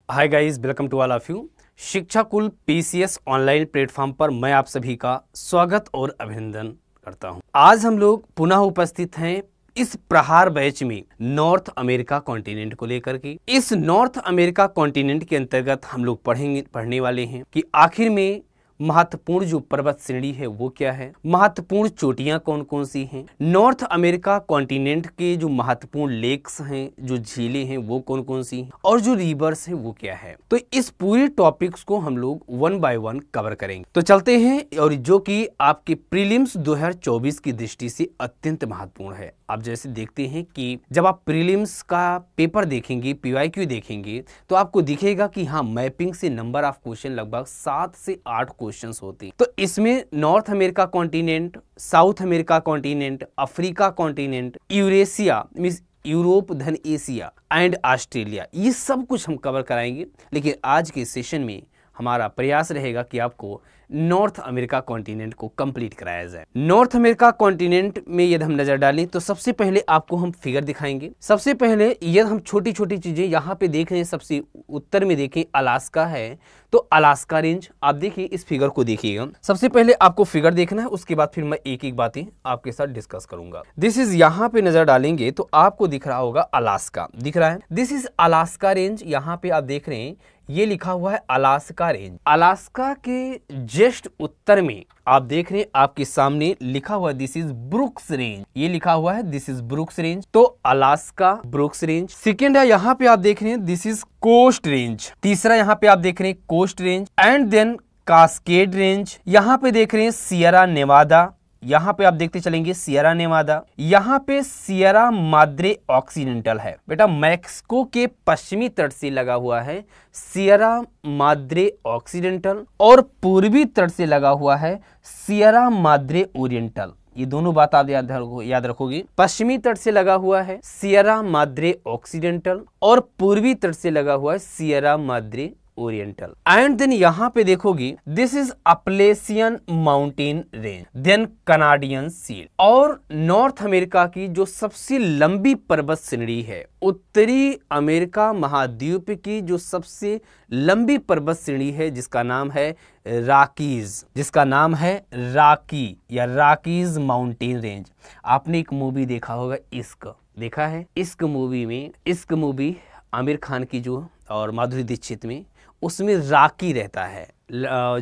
Hi guys, welcome to all of you. Shiksha Kul PCS online platform पर मैं आप सभी का स्वागत और अभिनंदन करता हूं। आज हम लोग पुनः उपस्थित हैं इस प्रहार बैच में नॉर्थ अमेरिका कॉन्टिनेंट को लेकर के। इस नॉर्थ अमेरिका कॉन्टिनेंट के अंतर्गत हम लोग पढ़ने वाले हैं कि आखिर में महत्वपूर्ण जो पर्वत श्रेणी है वो क्या है, महत्वपूर्ण चोटियां कौन कौन सी हैं, नॉर्थ अमेरिका कॉन्टिनेंट के जो महत्वपूर्ण लेक्स हैं, जो झीलें हैं वो कौन कौन सी हैं, और जो रिवर्स है वो क्या है। तो इस पूरे टॉपिक्स को हम लोग वन बाय वन कवर करेंगे। तो चलते हैं, और जो कि आपके प्रीलिम्स 2024 की दृष्टि से अत्यंत महत्वपूर्ण है। आप जैसे देखते हैं कि जब आप प्रीलिम्स का पेपर देखेंगे, पीवाईक्यू देखेंगे, तो आपको दिखेगा कि हाँ, मैपिंग से नंबर ऑफ क्वेश्चन लगभग 7 से 8 क्वेश्चंस होते हैं। तो इसमें north America continent, south America continent, Africa continent, Eurasia means Europe धन एशिया एंड ऑस्ट्रेलिया, ये सब कुछ हम कवर कराएंगे। लेकिन आज के सेशन में हमारा प्रयास रहेगा कि आपको नॉर्थ अमेरिका कॉन्टिनेंट को कंप्लीट कराया जाए। नॉर्थ अमेरिका कॉन्टिनेंट में यदि हम नजर डालें तो सबसे पहले आपको हम फिगर दिखाएंगे। सबसे पहले यदि हम छोटी छोटी चीजें यहाँ पे देख रहे हैं, सबसे उत्तर में देखें अलास्का है, तो अलास्का रेंज आप देखिए, इस फिगर को देखिएगा। सबसे पहले आपको फिगर देखना है, उसके बाद फिर मैं एक एक बातें आपके साथ डिस्कस करूंगा। दिस इज, यहाँ पे नजर डालेंगे तो आपको दिख रहा होगा अलास्का, दिख रहा है। दिस इज अलास्का रेंज, यहाँ पे आप देख रहे हैं ये लिखा हुआ है अलास्का रेंज। अलास्का के जस्ट उत्तर में आप देख रहे हैं आपके सामने लिखा हुआ दिस इज ब्रुक्स रेंज, ये लिखा हुआ है दिस इज ब्रुक्स रेंज। तो अलास्का ब्रुक्स रेंज। सेकेंड है, यहाँ पे आप देख रहे हैं दिस इज कोस्ट रेंज। तीसरा यहाँ पे आप देख रहे हैं coast range. And then Cascade range, यहाँ पे देख रहे हैं सियरा नेवादा, यहाँ पे आप देखते चलेंगे सियरा नेवादा। यहाँ पे सियरा माद्रे ऑक्सीडेंटल है बेटा, मैक्सिको के पश्चिमी तट से लगा हुआ है सियरा माद्रे ऑक्सीडेंटल, और पूर्वी तट से लगा हुआ है सियरा माद्रे ओरिएंटल। ये दोनों बात आप याद रखोगे। पश्चिमी तट से लगा हुआ है सियरा माद्रे ऑक्सीडेंटल, और पूर्वी तट से लगा हुआ है Sierra Madre Oriental. And then यहाँ पे देखोगे this is Appalachian mountain range, then Canadian shield. और नॉर्थ अमेरिका की जो सबसे लंबी पर्वत श्रेणी है, उत्तरी अमेरिका महाद्वीप की जो सबसे लंबी पर्वत श्रेणी है, जिसका नाम है रॉकीज, जिसका नाम है रॉकी या रॉकीज माउंटेन रेंज। आपने एक मूवी देखा होगा, इश्क, देखा है? इश्क मूवी में, इश्क मूवी आमिर खान की जो और माधुरी दीक्षित में, उसमें रॉकी रहता है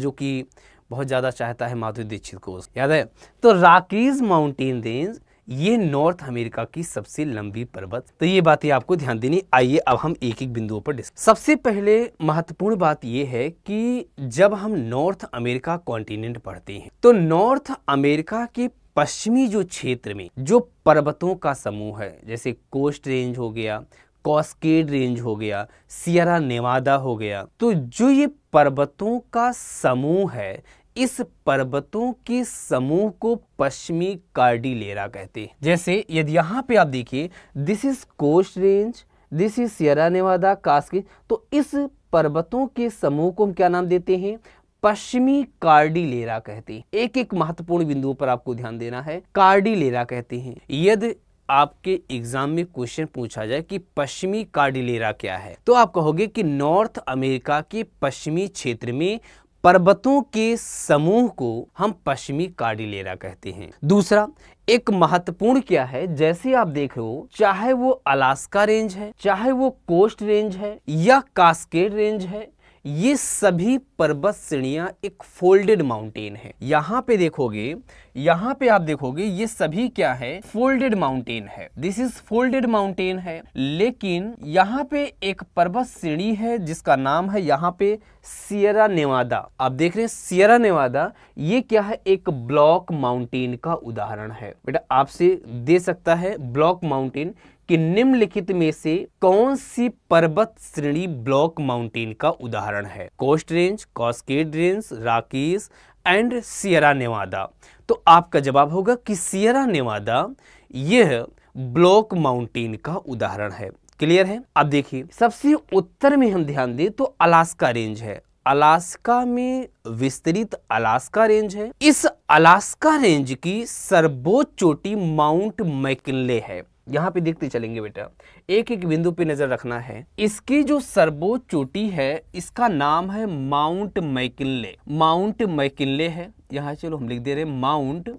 जो कि बहुत ज़्यादा चाहता है माधुरी दीक्षित को, याद है? तो रॉकीज माउंटेन रेंज ये नॉर्थ अमेरिका की सबसे लंबी पर्वत। तो ये बातें आपको ध्यान देनी। आइए अब हम एक एक बिंदुओं पर डिस्कस। सबसे पहले महत्वपूर्ण बात ये है कि जब हम नॉर्थ अमेरिका कॉन्टिनेंट पढ़ते हैं तो नॉर्थ अमेरिका के पश्चिमी जो क्षेत्र में जो पर्वतों का समूह है, जैसे कोस्ट रेंज हो गया, कास्केड रेंज हो गया, सियरा नेवादा हो गया, तो जो ये पर्वतों का समूह है, इस पर्वतों के समूह को पश्चिमी कार्डिलेरा कहते हैं। जैसे यदि यहाँ पे आप देखिए this is coast range, this is Sierra Nevada, Cascade, तो इस पर्वतों के समूह को हम क्या नाम देते हैं? पश्चिमी कार्डिलेरा कहते हैं। एक एक महत्वपूर्ण बिंदुओं पर आपको ध्यान देना है, कार्डिलेरा कहते हैं। यदि आपके एग्जाम में क्वेश्चन पूछा जाए कि पश्चिमी कार्डिलेरा क्या है, तो आप कहोगे कि नॉर्थ अमेरिका के पश्चिमी क्षेत्र में पर्वतों के समूह को हम पश्चिमी कार्डिलेरा कहते हैं। दूसरा एक महत्वपूर्ण क्या है, जैसे आप देख रहे हो, चाहे वो अलास्का रेंज है, चाहे वो कोस्ट रेंज है या कास्केड रेंज है, ये सभी पर्वत श्रेणियां एक फोल्डेड माउंटेन है। यहाँ पे देखोगे, यहाँ पे आप देखोगे ये सभी क्या है? फोल्डेड माउंटेन है। दिस इज फोल्डेड माउंटेन है। लेकिन यहाँ पे एक पर्वत श्रेणी है जिसका नाम है यहाँ पे सियरा नेवादा। आप देख रहे हैं सियरा नेवादा, ये क्या है? एक ब्लॉक माउंटेन का उदाहरण है। बेटा आपसे दे सकता है ब्लॉक माउंटेन कि निम्नलिखित में से कौन सी पर्वत श्रेणी ब्लॉक माउंटेन का उदाहरण है? Coast range, Cascade range, Rockies and Sierra Nevada. तो आपका जवाब होगा कि सियरा नेवादा यह ब्लॉक माउंटेन का उदाहरण है। क्लियर है? अब देखिए सबसे उत्तर में हम ध्यान दें तो अलास्का रेंज है। अलास्का में विस्तृत अलास्का रेंज है। इस अलास्का रेंज की सर्वोच्च चोटी माउंट मैकिनले है। यहाँ पे देखते चलेंगे बेटा, एक एक बिंदु पे नजर रखना है। इसकी जो सर्वोच्च चोटी है इसका नाम है माउंट मैकिनले। माउंट मैकिनले है, यहाँ चलो हम लिख दे रहे हैं माउंट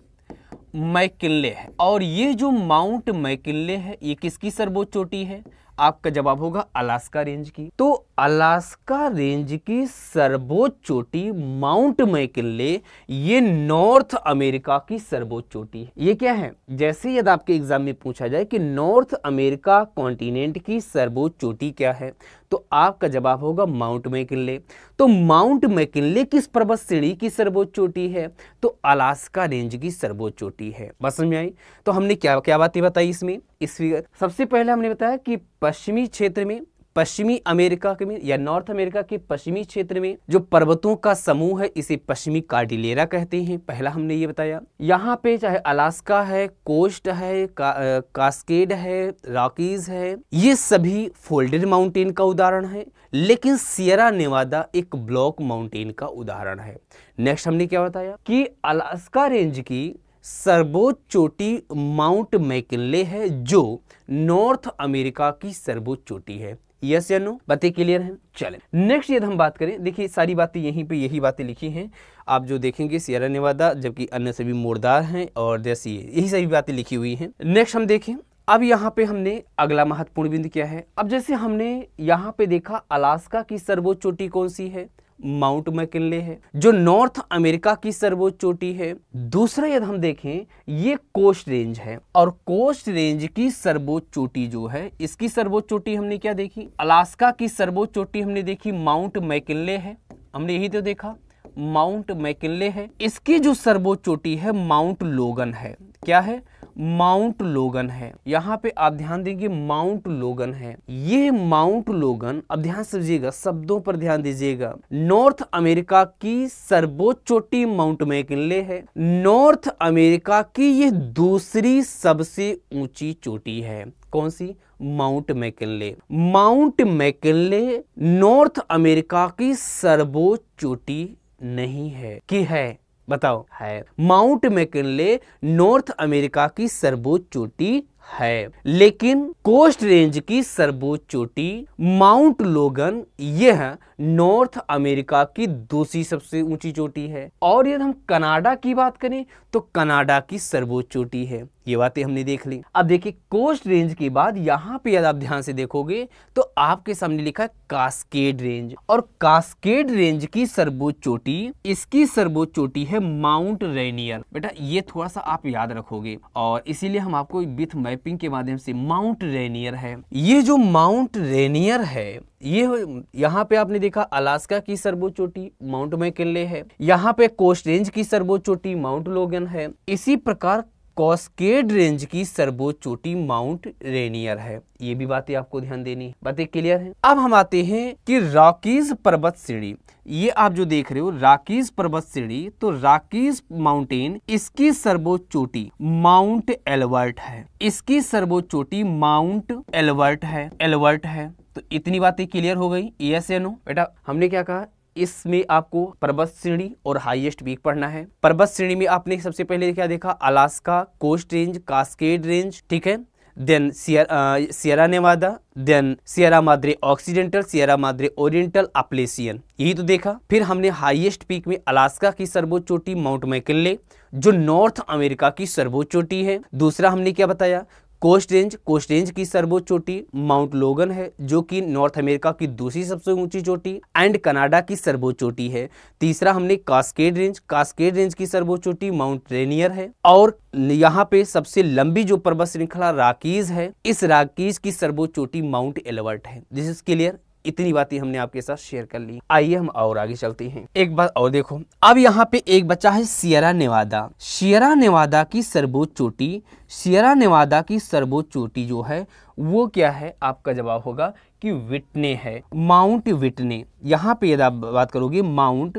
मैकिनले है। और ये जो माउंट मैकिनले है ये किसकी सर्वोच्च चोटी है? आपका जवाब होगा अलास्का रेंज की। तो अलास्का रेंज की सर्वोच्च चोटी माउंट मैकिनले, ये नॉर्थ अमेरिका की सर्वोच्च चोटी है। ये क्या है? जैसे यदि आपके एग्जाम में पूछा जाए कि नॉर्थ अमेरिका कॉन्टिनेंट की सर्वोच्च चोटी क्या है, तो आपका जवाब होगा माउंट मैकिनले। तो माउंट मैकिनले किस पर्वत श्रेणी की सर्वोच्च चोटी है? तो अलास्का रेंज की सर्वोच्च चोटी है। बस समझ में आई? तो हमने क्या क्या बातें बताई इसमें, इस फिगर। सबसे पहले हमने बताया कि पश्चिमी क्षेत्र में, पश्चिमी अमेरिका में या नॉर्थ अमेरिका के पश्चिमी क्षेत्र में जो पर्वतों का समूह है इसे पश्चिमी कार्डिलेरा कहते हैं। पहला हमने ये बताया। यहाँ पे चाहे अलास्का है, कोस्ट है, कास्केड है, रॉकीज है, ये सभी फोल्डेड माउंटेन का उदाहरण है। लेकिन सियरा नेवादा एक ब्लॉक माउंटेन का उदाहरण है। नेक्स्ट हमने क्या बताया कि अलास्का रेंज की सर्वोच्च चोटी माउंट मैकिनले है जो नॉर्थ अमेरिका की सर्वोच्च चोटी है। यस या नो? बातें क्लियर हैं? चलें नेक्स्ट यदि हम बात करें, देखिए सारी बातें यहीं पे यही बातें लिखी हैं। आप जो देखेंगे सियरा नेवादा, जबकि अन्य सभी मोड़दार हैं और जैसी यही सभी बातें लिखी हुई हैं। नेक्स्ट हम देखें, अब यहाँ पे हमने अगला महत्वपूर्ण बिंदु क्या है। अब जैसे हमने यहाँ पे देखा अलास्का की सर्वोच्च चोटी कौन सी है? माउंट मैकिनले है जो नॉर्थ अमेरिका की सर्वोच्च चोटी है। दूसरा यदि हम देखें ये कोस्ट रेंज है और कोस्ट रेंज की सर्वोच्च चोटी जो है, इसकी सर्वोच्च चोटी हमने क्या देखी? अलास्का की सर्वोच्च चोटी हमने देखी माउंट मैकिनले है, हमने यही तो देखा माउंट मैकिनले है। इसकी जो सर्वोच्च चोटी है माउंट लोगन है। क्या है? माउंट लोगन है। यहाँ पे आप ध्यान देंगे माउंट लोगन है। ये माउंट लोगन, अब ध्यान समझिएगा, शब्दों पर ध्यान दीजिएगा। नॉर्थ अमेरिका की सर्वोच्च चोटी माउंट मैकिनले है। नॉर्थ अमेरिका की ये दूसरी सबसे ऊंची चोटी है। कौन सी? Mount McKinley. Mount McKinley North America की सर्वोच्च चोटी नहीं है कि है? बताओ। है। माउंट मैकिनले नॉर्थ अमेरिका की सर्वोच्च चोटी है, लेकिन कोस्ट रेंज की सर्वोच्च चोटी माउंट लोगन यह नॉर्थ अमेरिका की दूसरी सबसे ऊंची चोटी है। और यदि हम कनाडा की बात करें तो कनाडा की सर्वोच्च चोटी है। ये बातें हमने देख ली। अब देखिए कोस्ट रेंज के बाद यहाँ पे यदि आप ध्यान से देखोगे तो आपके सामने लिखा है कास्केड रेंज, और कास्केड रेंज की सर्वोच्च चोटी, इसकी सर्वोच्च चोटी है माउंट रेनियर। बेटा ये थोड़ा सा आप याद रखोगे और इसीलिए हम आपको विथ मैपिंग के माध्यम से माउंट रेनियर है। ये जो माउंट रेनियर है ये यहाँ पे आपने देखा अलास्का की सर्वोच्च चोटी माउंट मैकिनले है, यहाँ पे कोस्ट रेंज की सर्वोच्च चोटी माउंट लोगन है। इसी प्रकार कास्केड रेंज की सर्वोच्च चोटी माउंट रेनियर है। ये भी बातें आपको ध्यान देनी, बातें क्लियर हैं? अब हम आते हैं कि रॉकीज पर्वत श्रेणी। ये आप जो देख रहे हो रॉकीज पर्वत श्रेणी, तो रॉकीज माउंटेन, इसकी सर्वोच्च चोटी माउंट एल्बर्ट है। इसकी सर्वोच्च चोटी माउंट एल्बर्ट है। एल्बर्ट है। तो इतनी बातें क्लियर हो गई? यस या नो? बेटा हमने क्या कहा, इसमें आपको पर्वत श्रेणी और हाईएस्ट पीक पढ़ना है। पर्वत श्रेणी में आपने सबसे पहले क्या देखा? Alaska, coast range, Cascade range, ठीक है, then Sierra Nevada, then Sierra Madre Occidental, Sierra Madre Oriental, Appalachian, यही तो देखा। फिर हमने हाईएस्ट पीक में अलास्का की सर्वोच्च चोटी माउंट मैकिनले जो नॉर्थ अमेरिका की सर्वोच्च चोटी है। दूसरा हमने क्या बताया? कोस्ट रेंज की सर्वोच्च चोटी माउंट लोगन है जो कि नॉर्थ अमेरिका की दूसरी सबसे ऊंची चोटी एंड कनाडा की सर्वोच्च चोटी है। तीसरा हमने कास्केड रेंज की सर्वोच्च चोटी माउंट रेनियर है। और यहाँ पे सबसे लंबी जो पर्वत श्रृंखला रॉकीज है, इस रॉकीज की सर्वोच्च चोटी माउंट एल्बर्ट है। This is clear? इतनी बातें हमने आपके साथ शेयर कर ली। आइए हम और आगे चलते हैं। एक बात और देखो, अब यहाँ पे एक बच्चा है सियरा नेवादा। सियरा नेवादा की सर्वोच्च चोटी, सियरा नेवादा की सर्वोच्च चोटी जो है वो क्या है? आपका जवाब होगा कि विटने है, माउंट विटने। यहाँ पे यदि आप बात करोगे माउंट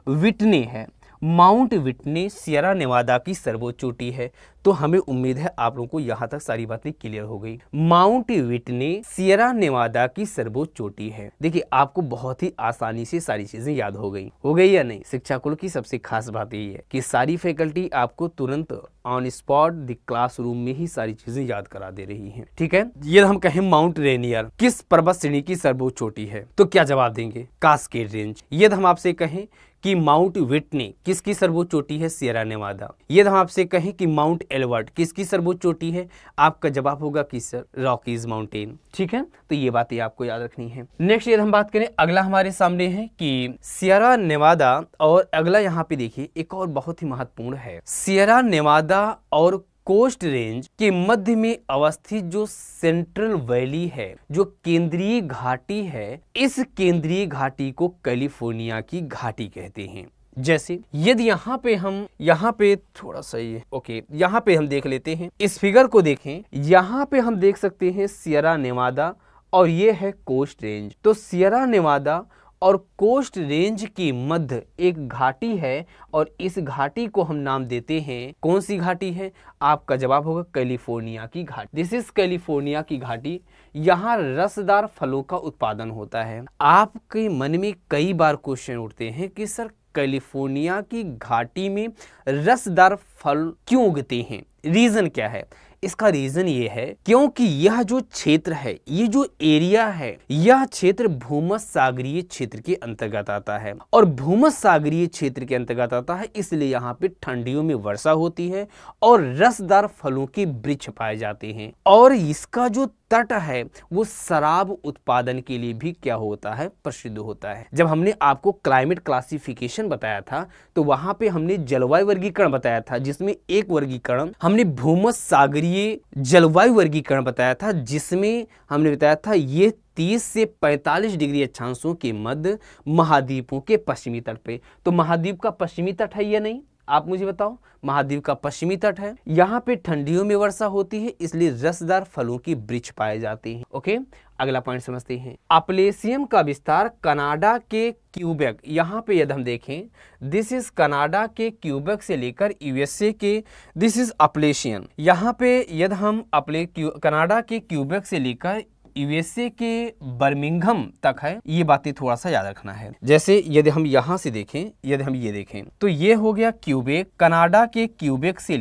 विटने है। माउंट विटनी सियरा नेवादा की सर्वोच्च चोटी है। तो हमें उम्मीद है आप लोगों को यहाँ तक सारी बातें क्लियर हो गई। माउंट विटनी सियरा नेवादा की सर्वोच्च चोटी है। देखिए आपको बहुत ही आसानी से सारी चीजें याद हो गई या नहीं। शिक्षा कुल की सबसे खास बात यही है कि सारी फैकल्टी आपको तुरंत ऑन स्पॉट द क्लासरूम में ही सारी चीजें याद करा दे रही हैं। ठीक है, ये हम कहें माउंट रेनियर किस पर्वत श्रेणी की सर्वोच्च चोटी है, तो क्या जवाब देंगे? Cascade range. यदि हम आपसे कहें कि माउंट विटनी किसकी सर्वोच्च चोटी है? सियरा नेवादा। यदि हम आपसे कहें कि माउंट एल्बर्ट किसकी सर्वोच्च चोटी है, आपका जवाब होगा कि सर रॉकीज माउंटेन। ठीक है, तो ये बातें आपको याद रखनी है। नेक्स्ट यदि हम बात करें, अगला हमारे सामने है कि सियरा नेवादा, और अगला यहाँ पे देखिए एक और बहुत ही महत्वपूर्ण है। सियरा नेवादा और कोस्ट रेंज के मध्य में अवस्थित जो सेंट्रल वैली है, जो केंद्रीय घाटी है, इस केंद्रीय घाटी को कैलिफोर्निया की घाटी कहते हैं। जैसे यदि यहाँ पे थोड़ा सा ये यहाँ पे हम देख लेते हैं, इस फिगर को देखें, यहाँ पे हम देख सकते हैं सियरा नेवादा और ये है कोस्ट रेंज। तो सियरा नेवादा और कोस्ट रेंज के मध्य एक घाटी है और इस घाटी को हम नाम देते हैं, कौन सी घाटी है? आपका जवाब होगा कैलिफोर्निया की घाटी। दिस इज कैलिफोर्निया की घाटी। यहाँ रसदार फलों का उत्पादन होता है। आपके मन में कई बार क्वेश्चन उठते हैं कि सर कैलिफोर्निया की घाटी में रसदार फल क्यों उगते हैं, रीजन क्या है? इसका रीजन ये है क्योंकि यह जो क्षेत्र है, ये जो एरिया है, यह क्षेत्र भूमध्य सागरीय क्षेत्र के अंतर्गत आता है और भूमध्य सागरीय क्षेत्र के अंतर्गत आता है, इसलिए यहाँ पे ठंडियों में वर्षा होती है और रसदार फलों के वृक्ष पाए जाते हैं। और इसका जो तट है वो शराब उत्पादन के लिए भी क्या होता है? प्रसिद्ध होता है। जब हमने आपको क्लाइमेट क्लासिफिकेशन बताया था तो वहां पे हमने जलवायु वर्गीकरण बताया था, जिसमें एक वर्गीकरण हमने भूमध्य सागरीय जलवायु वर्गीकरण बताया था, जिसमें हमने बताया था ये 30 से 45 डिग्री अक्षांशों के मध्य महाद्वीपों के पश्चिमी तट पे। तो महाद्वीप का पश्चिमी तट है या नहीं, आप मुझे बताओ? महाद्वीप का पश्चिमी तट है। यहाँ पे ठंडियों में वर्षा होती है, इसलिए रसदार फलों की वृक्ष पाए जाते हैं। ओके, अगला पॉइंट समझते हैं। अपलेशियन का विस्तार कनाडा के क्यूबेक, यहाँ पे यदि हम देखें, दिस इज कनाडा के क्यूबेक से लेकर यूएसए के, दिस इज अपलेशियन। यहाँ पे यदि हम कनाडा के क्यूबेक से लेकर यूएसए के बर्मिंघम तक है, ये बातें थोड़ा सा याद रखना है। जैसे यदि हम यहाँ से देखें, यदि हम ये देखें तो ये हो गया क्यूबेक, कनाडा के क्यूबेक से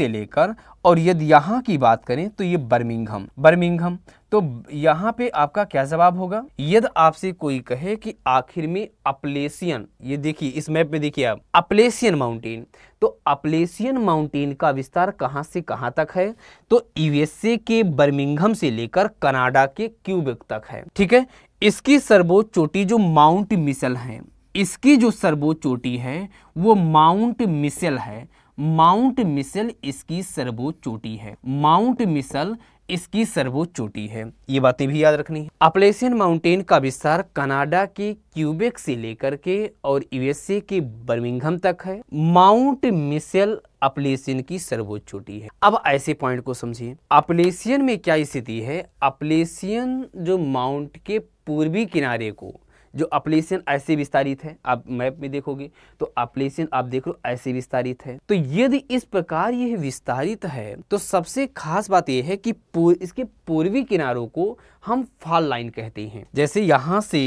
लेकर और यदि यहाँ की बात करें तो ये बर्मिंघम। तो यहाँ पे आपका क्या जवाब होगा? यदि आपसे कोई कहे कि आखिर में अपलेशियन, ये देखिए इस मैप में देखिए आप, अपलेशियन माउंटेन, तो अपलेशियन माउंटेन का विस्तार कहाँ से कहाँ तक है? तो यूएसए के बर्मिंघम से लेकर कनाडा के क्यूबेक तक है। ठीक है, इसकी सर्वोच्च चोटी जो माउंट मिशेल है, इसकी जो सर्वोच्च चोटी है वो माउंट मिशेल है। माउंट मिशेल इसकी सर्वोच्च चोटी है, माउंट मिशेल इसकी सर्वोच्च चोटी है। ये बातें भी याद रखनी है। अपलेशियन माउंटेन का विस्तार कनाडा के क्यूबेक से लेकर के और यूएसए के बर्मिंघम तक है। माउंट मिशेल अपलेशियन की सर्वोच्च चोटी है। अब ऐसे पॉइंट को समझिए, अपलेशियन में क्या स्थिति है? अपलेशियन जो माउंट के पूर्वी किनारे को, जो अपलेशियन ऐसे विस्तारित है, आप मैप में देखोगे तो अपलेशियन आप देख लो ऐसे विस्तारित है। तो यदि इस प्रकार यह विस्तारित है तो सबसे खास बात यह है कि इसके पूर्वी किनारों को हम फॉल लाइन कहते हैं। जैसे यहाँ से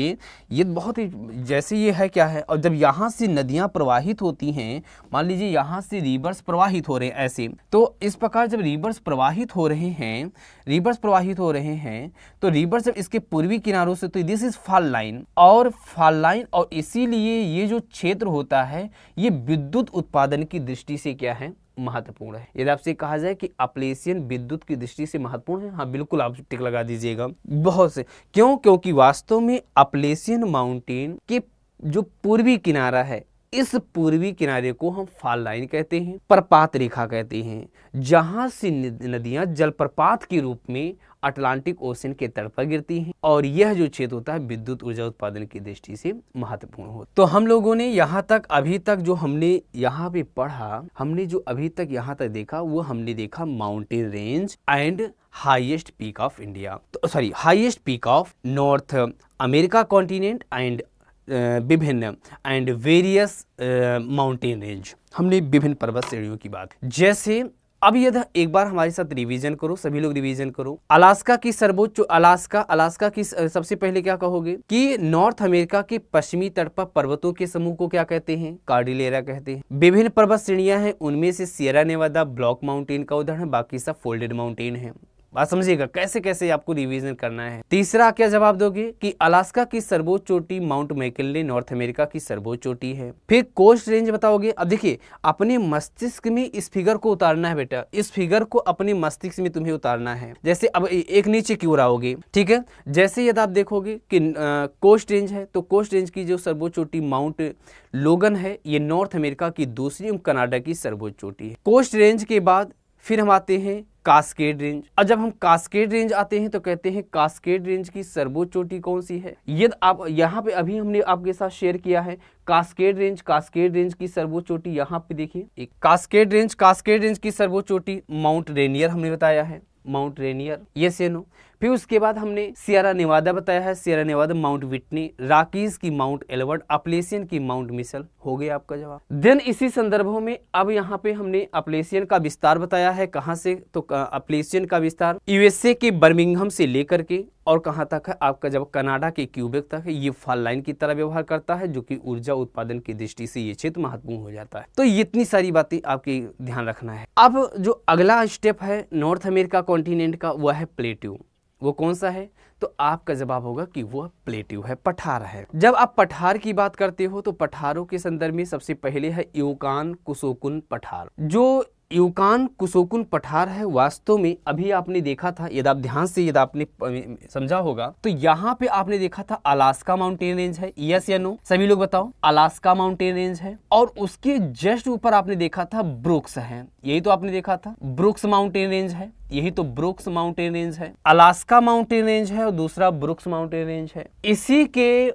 ये बहुत ही, जैसे ये है क्या है, और जब यहाँ से नदियाँ प्रवाहित होती हैं, मान लीजिए यहाँ से रिवर्स प्रवाहित हो रहे हैं ऐसे, तो इस प्रकार जब रिवर्स प्रवाहित हो रहे हैं तो रिवर्स जब इसके पूर्वी किनारों से, तो दिस इज फॉल लाइन, और इसीलिए ये जो क्षेत्र होता है ये विद्युत उत्पादन की दृष्टि से क्या है? महत्वपूर्ण है। यदि आपसे कहा जाए कि अपलेशियन विद्युत की दृष्टि से महत्वपूर्ण है, हाँ बिल्कुल आप टिक लगा दीजिएगा। बहुत से क्योंकि वास्तव में अपलेशियन माउंटेन के जो पूर्वी किनारा है, इस पूर्वी किनारे को हम फॉल लाइन कहते हैं, प्रपात रेखा कहते हैं, जहां से नदियां जलप्रपात के रूप में अटलांटिक ओशन के तट पर गिरती हैं, और यह जो क्षेत्र होता है विद्युत ऊर्जा उत्पादन की दृष्टि से महत्वपूर्ण होता है। तो हम लोगों ने यहाँ तक अभी तक जो हमने यहाँ पे पढ़ा, हमने जो अभी तक यहाँ तक देखा, वो हमने देखा mountain range and highest peak of India, तो sorry highest peak of North America continent and विभिन्न एंड वेरियस माउंटेन रेंज, हमने विभिन्न पर्वत श्रेणियों की बात। जैसे अब यदि एक बार हमारे साथ रिवीजन करो, सभी लोग रिवीजन करो। अलास्का की सर्वोच्च, अलास्का की सबसे पहले क्या कहोगे कि नॉर्थ अमेरिका के पश्चिमी तट पर पर्वतों के समूह को क्या कहते हैं, कार्डिलेरा कहते हैं। विभिन्न पर्वत श्रेणियां हैं, उनमें से सियरा नेवादा ब्लॉक माउंटेन का उदाहरण है, बाकी सब फोल्डेड माउंटेन है। बात समझिएगा कैसे कैसे आपको रिवीजन करना है। तीसरा क्या जवाब दोगे कि अलास्का की सर्वोच्च चोटी माउंट मैकिनले नॉर्थ अमेरिका की सर्वोच्च चोटी है। फिर कोस्ट रेंज बताओगे। अब देखिए अपने मस्तिष्क में इस फिगर को उतारना है बेटा, इस फिगर को अपने मस्तिष्क में तुम्हें उतारना है। जैसे अब एक नीचे की ओर आओगे, ठीक है। जैसे यदि आप देखोगे कि कोस्ट रेंज है तो कोस्ट रेंज की जो सर्वोच्च चोटी माउंट लोगन है, ये नॉर्थ अमेरिका की दूसरी कनाडा की सर्वोच्च चोटी है। कोस्ट रेंज के बाद फिर हम आते हैं कास्केड रेंज। और जब हम कास्केड रेंज आते हैं तो कहते हैं कास्केड रेंज की सर्वोच्च चोटी कौन सी है। यदि आप यहाँ पे अभी हमने आपके साथ शेयर किया है कास्केड रेंज की सर्वोच्च चोटी यहाँ पे देखिए, एक कास्केड रेंज की सर्वोच्च चोटी माउंट रेनियर हमने बताया है, माउंट रेनियर, यस या नो। फिर उसके बाद हमने सियरा नेवादा बताया है, Sierra Nevada, Mount Whitney, Rockies की माउंट एल्बर्ट, अपलेशियन की माउंट मिशेल, हो गया आपका जवाब। देन इसी संदर्भों में अब यहाँ पे हमने अपलेशियन का विस्तार बताया है, कहाँ से, तो अपलेशियन का विस्तार यूएसए के बर्मिंघम से लेकर के और कहाँ तक है आपका, जब कनाडा के क्यूबेक तक है। ये फॉल लाइन की तरह व्यवहार करता है, जो कि ऊर्जा उत्पादन की दृष्टि से ये क्षेत्र महत्वपूर्ण हो जाता है। तो ये इतनी सारी बातें आपकी ध्यान रखना है। अब जो अगला स्टेप है नॉर्थ अमेरिका कॉन्टिनेंट का, वह है प्लेट्यू। वो कौन सा है, तो आपका जवाब होगा कि वह प्लेट्यू है, पठार है। जब आप पठार की बात करते हो तो पठारों के संदर्भ में सबसे पहले है यूकान कुसोकुन पठार। जो यूकान कुसोकुन पठार है, वास्तव में अभी आपने देखा था, यदि आप ध्यान से यदि आपने समझा होगा तो यहाँ पे आपने देखा था अलास्का माउंटेन रेंज है, यस या नो, सभी लोग बताओ। अलास्का माउंटेन रेंज है और उसके जस्ट ऊपर आपने देखा था ब्रुक्स है, यही तो आपने देखा था, ब्रुक्स माउंटेन रेंज है, यही तो ब्रुक्स माउंटेन रेंज है। अलास्का माउंटेन रेंज है और दूसरा ब्रुक्स माउंटेन रेंज है। इसी के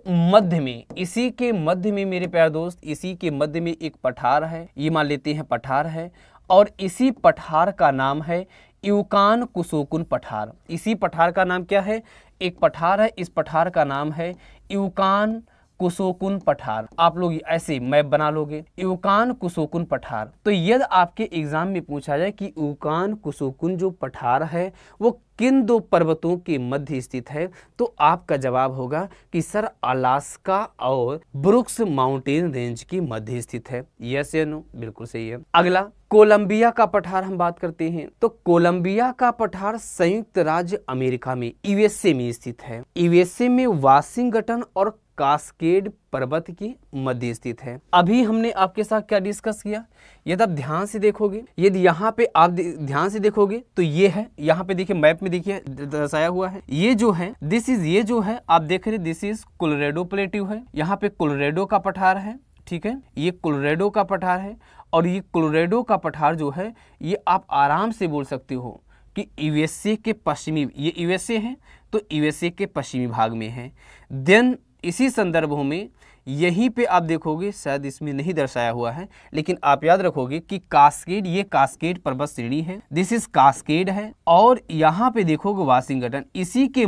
मध्य में मेरे प्यारे दोस्त, इसी के मध्य में एक पठार है, ये मान लेते हैं पठार है, और इसी पठार का नाम है यूकान कुसोकुन पठार। इसी पठार का नाम क्या है, एक पठार है, इस पठार का नाम है यूकान कुसोकुन पठार। आप लोग ऐसे मैप बना लोगे, यूकान कुसोकुन पठार। तो यदि आपके एग्जाम में पूछा जाए कि यूकान कुसोकुन जो पठार है वो किन दो पर्वतों के मध्य स्थित है, तो आपका जवाब होगा कि सर अलास्का और ब्रुक्स माउंटेन रेंज के मध्य स्थित है, यस या नो, बिल्कुल सही है। अगला कोलंबिया का पठार हम बात करते हैं, तो कोलंबिया का पठार संयुक्त राज्य अमेरिका में यूएसए में स्थित है। यूएसए में वाशिंगटन और कास्केड पर्वत की मध्य स्थित है। अभी हमने आपके साथ क्या डिस्कस किया, यदि आप ध्यान से देखोगे, यदि यहाँ पे आप ध्यान से देखोगे तो ये है, यहाँ पे देखिए मैप में देखिए दर्शाया हुआ है, ये जो है ये जो है आप देख रहे, दिस इज कोलोराडो प्लेट्यू है, यहाँ पे कोलोराडो का पठार है, ठीक है, ये कोलोराडो का पठार है। और ये कोलोराडो का पठार जो है ये आप आराम से बोल सकते हो कि यूएसए के पश्चिमी, ये यूएसए है तो यूएसए के पश्चिमी भाग में है। देन इसी संदर्भों में यहीं पे आप देखोगे, शायद इसमें नहीं दर्शाया हुआ है, लेकिन आप याद रखोगे कि कास्केड, ये कास्केड पर्वत श्रेणी है, दिस इज कास्केड है। और यहाँ पे देखोगे वाशिंगटन, इसी के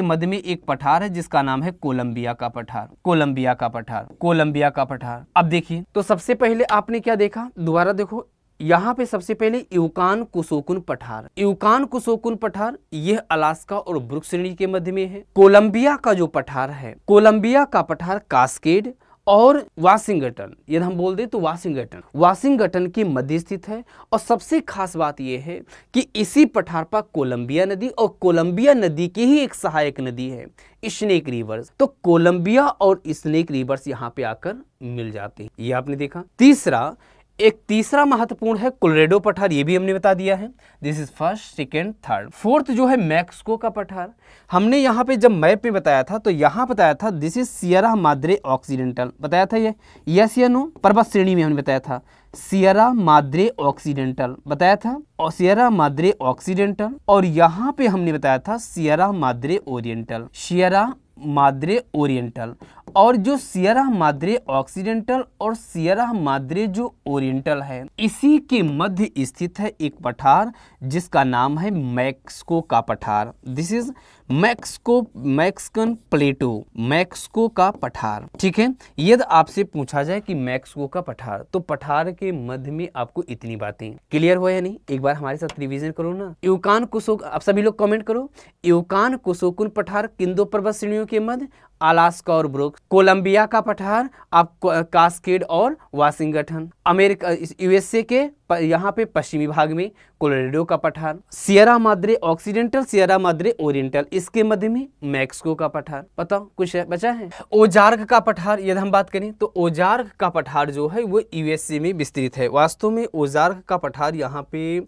मध्य में एक पठार है जिसका नाम है कोलंबिया का पठार। अब देखिए, तो सबसे पहले आपने क्या देखा, दोबारा देखो, यहाँ पे सबसे पहले यूकान कुसोकुन पठार, यह अलास्का और ब्रुक्स श्रेणी के मध्य में है। कोलंबिया का जो पठार है, कोलंबिया का पठार कास्केड और वाशिंगटन, यदि हम बोल दें तो वाशिंगटन के मध्य स्थित है। और सबसे खास बात यह है कि इसी पठार पर कोलंबिया नदी, और कोलंबिया नदी की ही एक सहायक नदी है स्नेक रिवर्स, तो कोलंबिया और स्नेक रिवर्स यहाँ पे आकर मिल जाते हैं, ये आपने देखा। तीसरा महत्वपूर्ण है कोलोराडो पठार, ये भी हमने बता दिया है, this is first, second, third. Fourth जो है मैक्सिको का पठार, हमने यहाँ पे जब मैप में बताया था तो यहाँ बताया था this is Sierra Madre occidental, बताया था ये, यस या नो, पर्वत श्रेणी में हमने बताया था सियरा माद्रे ऑक्सीडेंटल बताया था, और सियरा माद्रे ऑक्सीडेंटल, और यहाँ पे हमने बताया था सियरा माद्रे ओरिएंटल, और जो सियरा माद्रे ऑक्सीडेंटल और सियरा माद्रे जो ओरिएंटल है, इसी के मध्य स्थित है एक पठार जिसका नाम है मैक्सिको का पठार, this is Mexican plateau, Mexico का पठार। ठीक है, यदि आपसे पूछा जाए कि मैक्सिको का पठार, तो पठार के मध्य में आपको इतनी बातें क्लियर हुआ या नहीं, एक बार हमारे साथ रिवीजन करो ना। यूकान कुसोक, आप सभी लोग कमेंट करो, यूकान कुसोकुन पठार किन दो पर्वत श्रेणियों के मध्य, अलास्का और ब्रुक्स। कोलंबिया का पठार आप कास्केड और वाशिंगटन। अमेरिका यूएसए के यहाँ पे पश्चिमी भाग में कोलोराडो का पठार। Sierra Madre Occidental, Sierra Madre oriental, इसके मध्य में मैक्सिको का पठार। बताओ कुछ है बचा है। ओजार्क का पठार यदि हम बात करें तो ओजार्क का पठार जो है वो यूएसए में विस्तृत है। वास्तव में ओजार्क का पठार यहाँ पे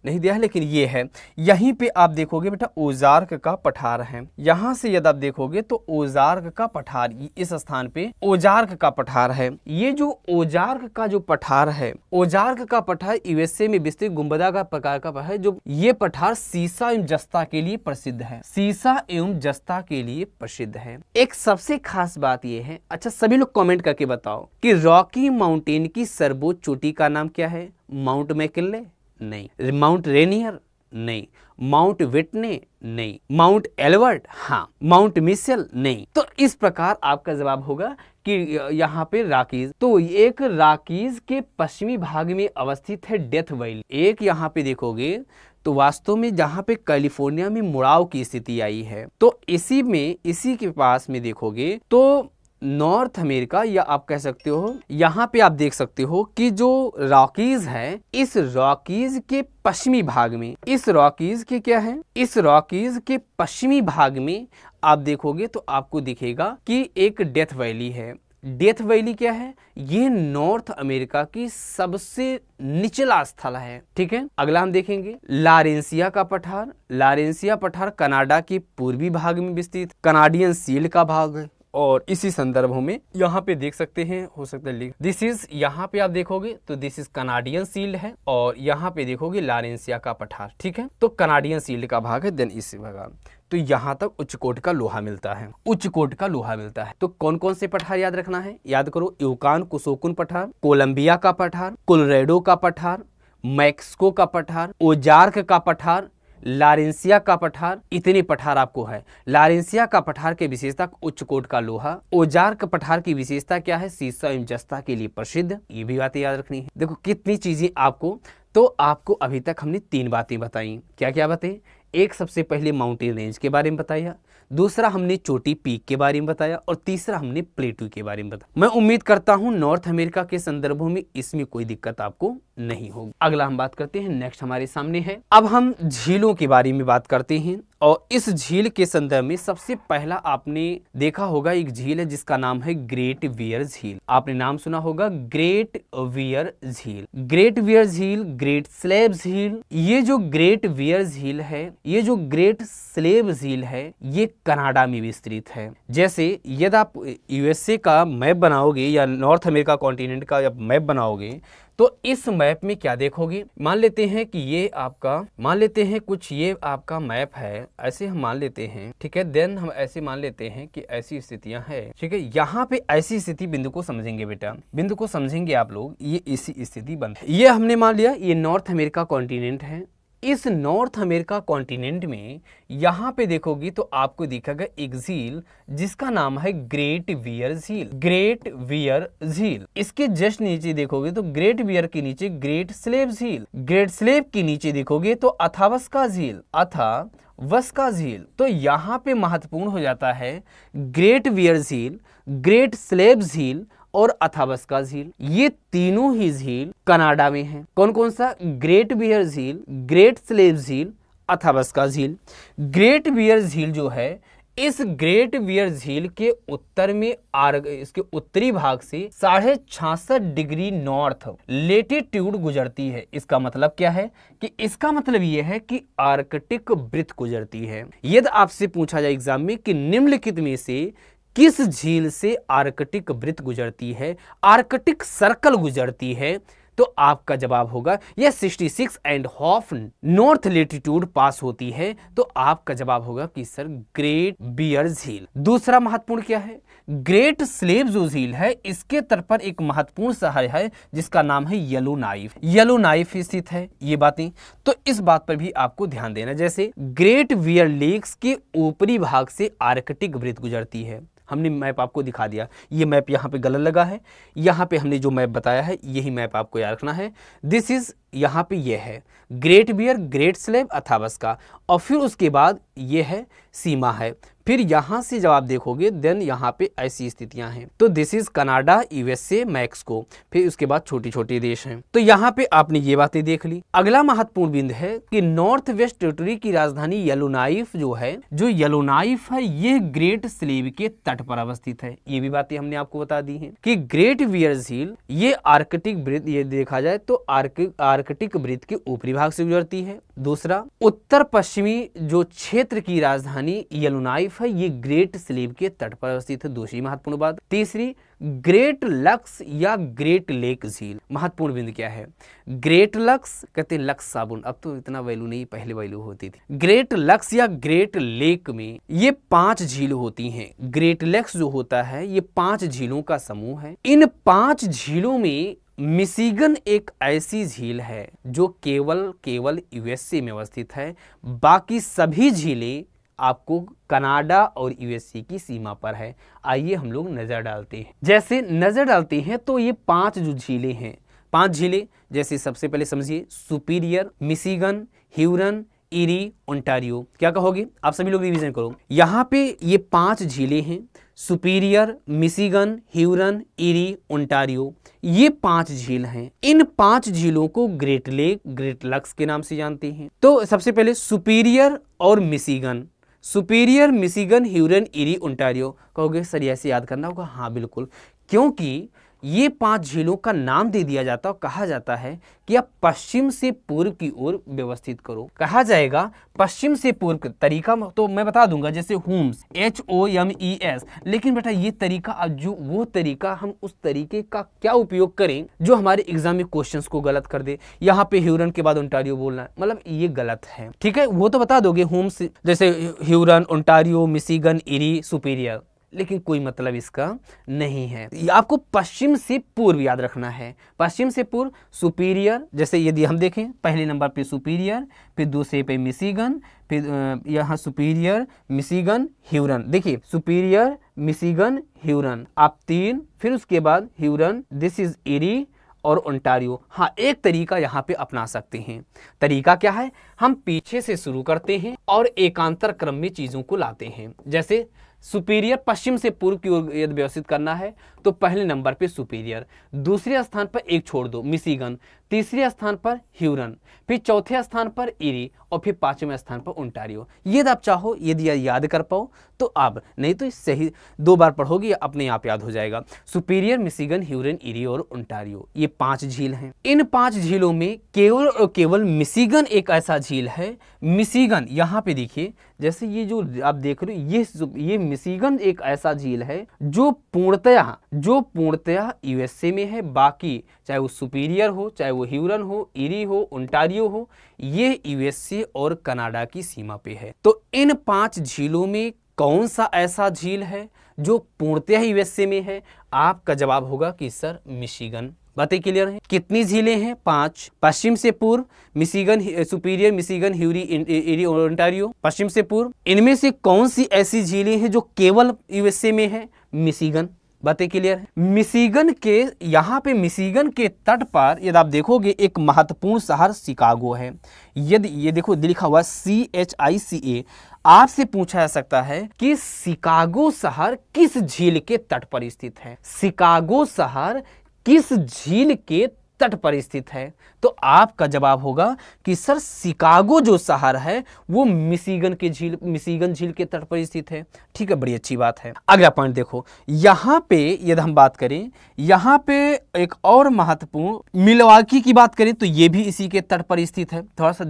नहीं दिया है, लेकिन ये है, यहीं पे आप देखोगे बेटा ओजार्क का पठार है। यहां से यदि आप देखोगे तो ओजार्क का पठार, इस स्थान पे ओजार्क का पठार है। ये जो ओजार्क का जो पठार है, ओजार्क का पठार यूएसए में विस्तृत गुंबदा प्रकार का है। जो ये पठार सीसा एवं जस्ता के लिए प्रसिद्ध है, सीसा एवं जस्ता के लिए प्रसिद्ध है। एक सबसे खास बात ये है, अच्छा सभी लोग कमेंट करके बताओ कि रॉकी माउंटेन की सर्वोच्च चोटी का नाम क्या है। माउंट मैकिनले नहीं, माउंट रेनियर नहीं, माउंट विटने नहीं, माउंट एल्बर्ट हाँ, माउंट मिशेल नहीं। तो इस प्रकार आपका जवाब होगा कि यहाँ पे रॉकीज, तो एक रॉकीज के पश्चिमी भाग में अवस्थित है डेथ वैली। एक यहाँ पे देखोगे तो वास्तव में जहाँ पे कैलिफोर्निया में मुड़ाव की स्थिति आई है, तो इसी के पास में देखोगे तो नॉर्थ अमेरिका, या आप कह सकते हो यहाँ पे आप देख सकते हो कि जो रॉकीज है, इस रॉकीज के पश्चिमी भाग में, इस रॉकीज के क्या है, इस रॉकीज के पश्चिमी भाग में आप देखोगे तो आपको दिखेगा कि एक डेथ वैली है। डेथ वैली क्या है, ये नॉर्थ अमेरिका की सबसे निचला स्थल है। ठीक है, अगला हम देखेंगे लारेंसिया का पठार। लारेंसिया पठार कनाडा के पूर्वी भाग में विस्तृत कनाडियन शील्ड का भाग है। और इसी संदर्भों में यहाँ पे देख सकते हैं, हो सकता है दिस इज, यहाँ पे आप देखोगे तो दिस इज कनाडियन शील्ड है, और यहाँ पे देखोगे लारेंसिया का पठार। ठीक है, तो कनाडियन शील्ड का भाग है, देन इसी भाग तो यहाँ तक उच्च कोट का लोहा मिलता है, उच्च कोट का लोहा मिलता है। तो कौन कौन से पठार याद रखना है, याद करो, यूकान कुसोकुन पठार, कोलंबिया का पठार, कोलोराडो का पठार, मैक्सिको का पठार, ओजार्क का पठार, लारेंसिया का पठार। इतने पठार आपको है। लारेंसिया का पठार की विशेषता उच्च कोट का लोहा। ओजार्क पठार की विशेषता क्या है, सीसा एवं जस्ता के लिए प्रसिद्ध। ये भी बातें याद रखनी है। देखो कितनी चीजें आपको, तो आपको अभी तक हमने 3 बातें बताई। क्या क्या बातें, एक सबसे पहले माउंटेन रेंज के बारे में बताया, दूसरा हमने चोटी पीक के बारे में बताया, और तीसरा हमने प्लेटू के बारे में बताया। मैं उम्मीद करता हूं नॉर्थ अमेरिका के संदर्भों में इसमें कोई दिक्कत आपको नहीं होगी। अगला हम बात करते हैं, नेक्स्ट हमारे सामने है, अब हम झीलों के बारे में बात करते हैं। और इस झील के संदर्भ में सबसे पहला आपने देखा होगा एक झील है जिसका नाम है ग्रेट वियर झील। आपने नाम सुना होगा ग्रेट वियर झील, ग्रेट वियर झील, ग्रेट स्लेव झील। ये जो ग्रेट वियर झील है, ये जो ग्रेट स्लेव झील है, ये कनाडा में विस्तृत है। जैसे यदि आप यूएसए का मैप बनाओगे या नॉर्थ अमेरिका कॉन्टिनेंट का मैप बनाओगे, तो इस मैप में क्या देखोगे, मान लेते हैं कि ये आपका, मान लेते हैं कुछ ये आपका मैप है, ऐसे हम मान लेते हैं। ठीक है, देन हम ऐसे मान लेते हैं कि ऐसी स्थितियां हैं। ठीक है, यहाँ पे ऐसी स्थिति, बिंदु को समझेंगे बेटा, बिंदु को समझेंगे आप लोग, ये इसी स्थिति बन, ये हमने मान लिया ये नॉर्थ अमेरिका कॉन्टिनेंट है। इस नॉर्थ अमेरिका कॉन्टिनेंट में यहाँ पे देखोगी तो आपको दिखेगा एक झील जिसका नाम है ग्रेट वियर झील, ग्रेट वियर झील। इसके जस्ट नीचे देखोगे तो ग्रेट वियर के नीचे ग्रेट स्लेव झील, ग्रेट स्लेव के नीचे देखोगे तो अथावस्का झील, अथावस्का झील। तो यहाँ पे महत्वपूर्ण हो जाता है ग्रेट वियर झील, ग्रेट स्लेव झील और अथावस्का झील। ये तीनों ही झील कनाडा में हैं। कौन कौन सा, ग्रेट वियर झील, ग्रेट स्लेव झील, अथावस्का झील। ग्रेट वियर झील जो है, इस ग्रेट वियर झील के उत्तर में इसके उत्तरी भाग से 66.5 डिग्री नॉर्थ लेटीट्यूड गुजरती है। इसका मतलब क्या है कि इसका मतलब यह है कि आर्कटिक वृत्त गुजरती है। यदि आपसे पूछा जाए एग्जाम में कि निम्नलिखित में से किस झील से आर्कटिक वृत्त गुजरती है, आर्कटिक सर्कल गुजरती है, तो आपका जवाब होगा यह 66.5 नॉर्थ लेटीट्यूड पास होती है, तो आपका जवाब होगा कि सर ग्रेट बियर झील। दूसरा महत्वपूर्ण क्या है, ग्रेट स्लेव जो झील है इसके तट पर एक महत्वपूर्ण शहर है जिसका नाम है येलोनाइफ। येलोनाइफ स्थित है। ये बातें तो इस बात पर भी आपको ध्यान देना, जैसे ग्रेट बियर लेक्स के ऊपरी भाग से आर्कटिक वृत्त गुजरती है। हमने मैप आपको दिखा दिया, ये मैप यहाँ पे गलत लगा है, यहाँ पे हमने जो मैप बताया है यही मैप आपको याद रखना है। दिस इज यहाँ पे ये है ग्रेट बियर, ग्रेट स्लेव अथाबस्का, और फिर उसके बाद ये है सीमा है। फिर यहाँ से जब आप देखोगे देन यहाँ पे ऐसी स्थितियां हैं, तो this is Canada, USA, Mexico, फिर उसके बाद छोटी छोटी देश हैं। तो यहाँ पे आपने ये बातें देख ली। अगला महत्वपूर्ण बिंदु है कि नॉर्थ वेस्ट टेरिटरी की राजधानी येलोनाइफ जो है, ये ग्रेट स्लेव के तट पर अवस्थित है। ये भी बातें हमने आपको बता दी हैं कि ग्रेट बियर झील ये आर्कटिक वृत्त, ये देखा जाए तो आर्कटिक वृत्त के ऊपरी भाग से गुजरती है। दूसरा, उत्तर पश्चिमी जो क्षेत्र की राजधानी येलोनाइफ है ये ग्रेट स्लेव के तट पर अवस्थित है, दूसरी महत्वपूर्ण बात। तीसरी, ग्रेट लक्स या ग्रेट लेक झील। महत्वपूर्ण बिंदु क्या है, ग्रेट लक्स कहते हैं लक्स साबुन, अब तो इतना वैल्यू नहीं, पहले वैल्यू होती थी। ग्रेट लक्स या ग्रेट लेक में ये 5 झील होती हैं। ग्रेट लेक्स जो होता है ये 5 झीलों का समूह है। इन 5 झीलों में मिशिगन एक ऐसी झील है जो केवल यूएसए में अवस्थित है, बाकी सभी झीलें आपको कनाडा और यूएसए की सीमा पर है। आइए हम लोग नजर डालते हैं। जैसे नजर डालते हैं तो ये 5 जो झीलें हैं, 5 झीलें, जैसे सबसे पहले समझिए superior, Michigan, Hurun, eri, Ontario. क्या कहोगे आप सभी लोग, रिवीजन करो। यहाँ पे ये 5 झीलें हैं, superior, Michigan, Hurun, eri, Ontario, ये 5 झील हैं। इन 5 झीलों को ग्रेट लेक, ग्रेट लक्स के नाम से जानते हैं। तो सबसे पहले सुपीरियर और Michigan, superior, Michigan, Hurun, eri, Ontario. कहोगे सर ऐसे याद करना होगा? हाँ बिल्कुल, क्योंकि ये 5 झीलों का नाम दे दिया जाता और कहा जाता है कि आप पश्चिम से पूर्व की ओर व्यवस्थित करो। कहा जाएगा पश्चिम से पूर्व। तरीका तो मैं बता दूंगा, जैसे होम्स, HOMES, लेकिन बेटा ये तरीका, अब जो वो तरीका, हम उस तरीके का क्या उपयोग करें जो हमारे एग्जाम में क्वेश्चंस को गलत कर दे। यहाँ पे ह्यूरन के बाद ओंटारियो बोलना है, मतलब ये गलत है। ठीक है, वो तो बता दोगे होम्स, जैसे Hurun, Ontario, Michigan, eri, superior, लेकिन कोई मतलब इसका नहीं है। आपको पश्चिम से पूर्व याद रखना है। पश्चिम से पूर्व सुपीरियर, जैसे यदि हम देखें पहले नंबर पे सुपीरियर, फिर दूसरे पे मिशिगन, फिर यहाँ सुपीरियर, मिशिगन, ह्यूरन। देखिए सुपीरियर, मिशिगन, ह्यूरन, आप 3, फिर उसके बाद ह्यूरन, दिस इज इरी और ओंटारियो। हाँ, एक तरीका यहाँ पे अपना सकते हैं। तरीका क्या है, हम पीछे से शुरू करते हैं और एकांतर क्रम में चीजों को लाते हैं। जैसे सुपीरियर, पश्चिम से पूर्व की ओर यदि व्यवस्थित करना है तो पहले नंबर पे सुपीरियर, दूसरे स्थान पर एक छोड़ दो मिशिगन, तीसरे स्थान पर ह्यूरन, फिर चौथे स्थान पर इरी और फिर 5वें स्थान पर ओंटारियो। ये आप चाहो यदि याद कर पाओ तो आप, नहीं तो सही 2 बार पढ़ोगे या अपने आप याद हो जाएगा। सुपीरियर, मिशिगन, ह्यूरन, इरी और ओंटारियो, ये 5 झील हैं। इन 5 झीलों में केवल और केवल मिशिगन एक ऐसा झील है। मिशिगन यहाँ पे देखिए, जैसे ये जो आप देख रहे हो, ये मिशिगन एक ऐसा झील है जो पूर्णतया यूएसए में है। बाकी चाहे वो सुपीरियर हो, चाहे वो ह्यूरन हो, इरी हो, ओंटारियो हो, ये यूएसए और कनाडा की सीमा पे है। तो इन 5 झीलों में कौन सा ऐसा झील है जो पूर्णतया यूएसए में है? आपका जवाब होगा कि सर मिशिगन। बातें क्लियर हैं? कितनी झीलें हैं? 5। पश्चिम से पूर्व Michigan, superior, Michigan, ह्यूरी, eri, Ontario, पश्चिम से पूर्व। इनमें से कौन सी ऐसी झीलें हैं जो केवल यूएसए में है? मिशिगन। बातें क्लियर है? मिशिगन के, यहाँ पे मिशिगन के तट पर यदि आप देखोगे एक महत्वपूर्ण शहर शिकागो है। यदि ये देखो लिखा हुआ CHICA, आपसे पूछा जा सकता है कि शिकागो शहर किस झील के तट पर स्थित है? शिकागो शहर किस झील के तट पर स्थित है? तो आपका जवाब होगा कि सर शिकागो जो शहर है वो मिशिगन झील के तट पर स्थित है। ठीक है, बड़ी अच्छी बात है। अगला पॉइंट देखो, यहाँ पे यदि हम बात करें, यहाँ पे एक और महत्वपूर्ण मिलवाकी की बात करें तो ये भी इसी के तट पर स्थित है। थोड़ा सा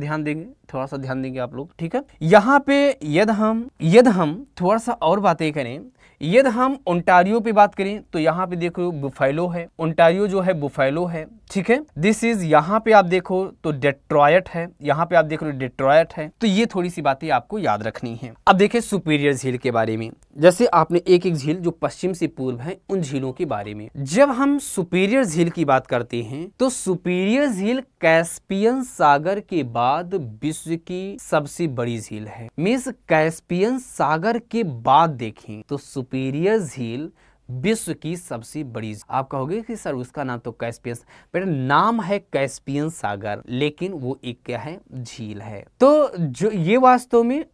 ध्यान देंगे आप लोग। ठीक है, यहाँ पे यदि हम थोड़ा सा और बातें करें, यदि हम ओंटारियो पे बात करें तो यहाँ पे देखो बुफेलो है, ओंटारियो जो है बुफेलो है, ठीक है। दिस इज, यहाँ पे आप देखो तो डेट्रॉयट है, यहाँ पे आप देख रहे हो डेट्रॉयट है। तो ये थोड़ी सी बातें आपको याद रखनी है। अब देखिए सुपीरियर झील के बारे में, जैसे आपने एक एक झील जो पश्चिम से पूर्व है उन झीलों के बारे में। जब हम सुपीरियर झील की बात करते हैं तो सुपीरियर झील कैस्पियन सागर के बाद विश्व की सबसे बड़ी झील है। मींस कैस्पियन सागर के बाद देखें तो सुपीरियर झील विश्व की सबसे बड़ी। आप कहोगे कि सर उसका नाम तो कैस्पियन, बेटा नाम है कैस्पियन सागर, लेकिन वो एक क्या है, झील है। तो जो ये वास्तव में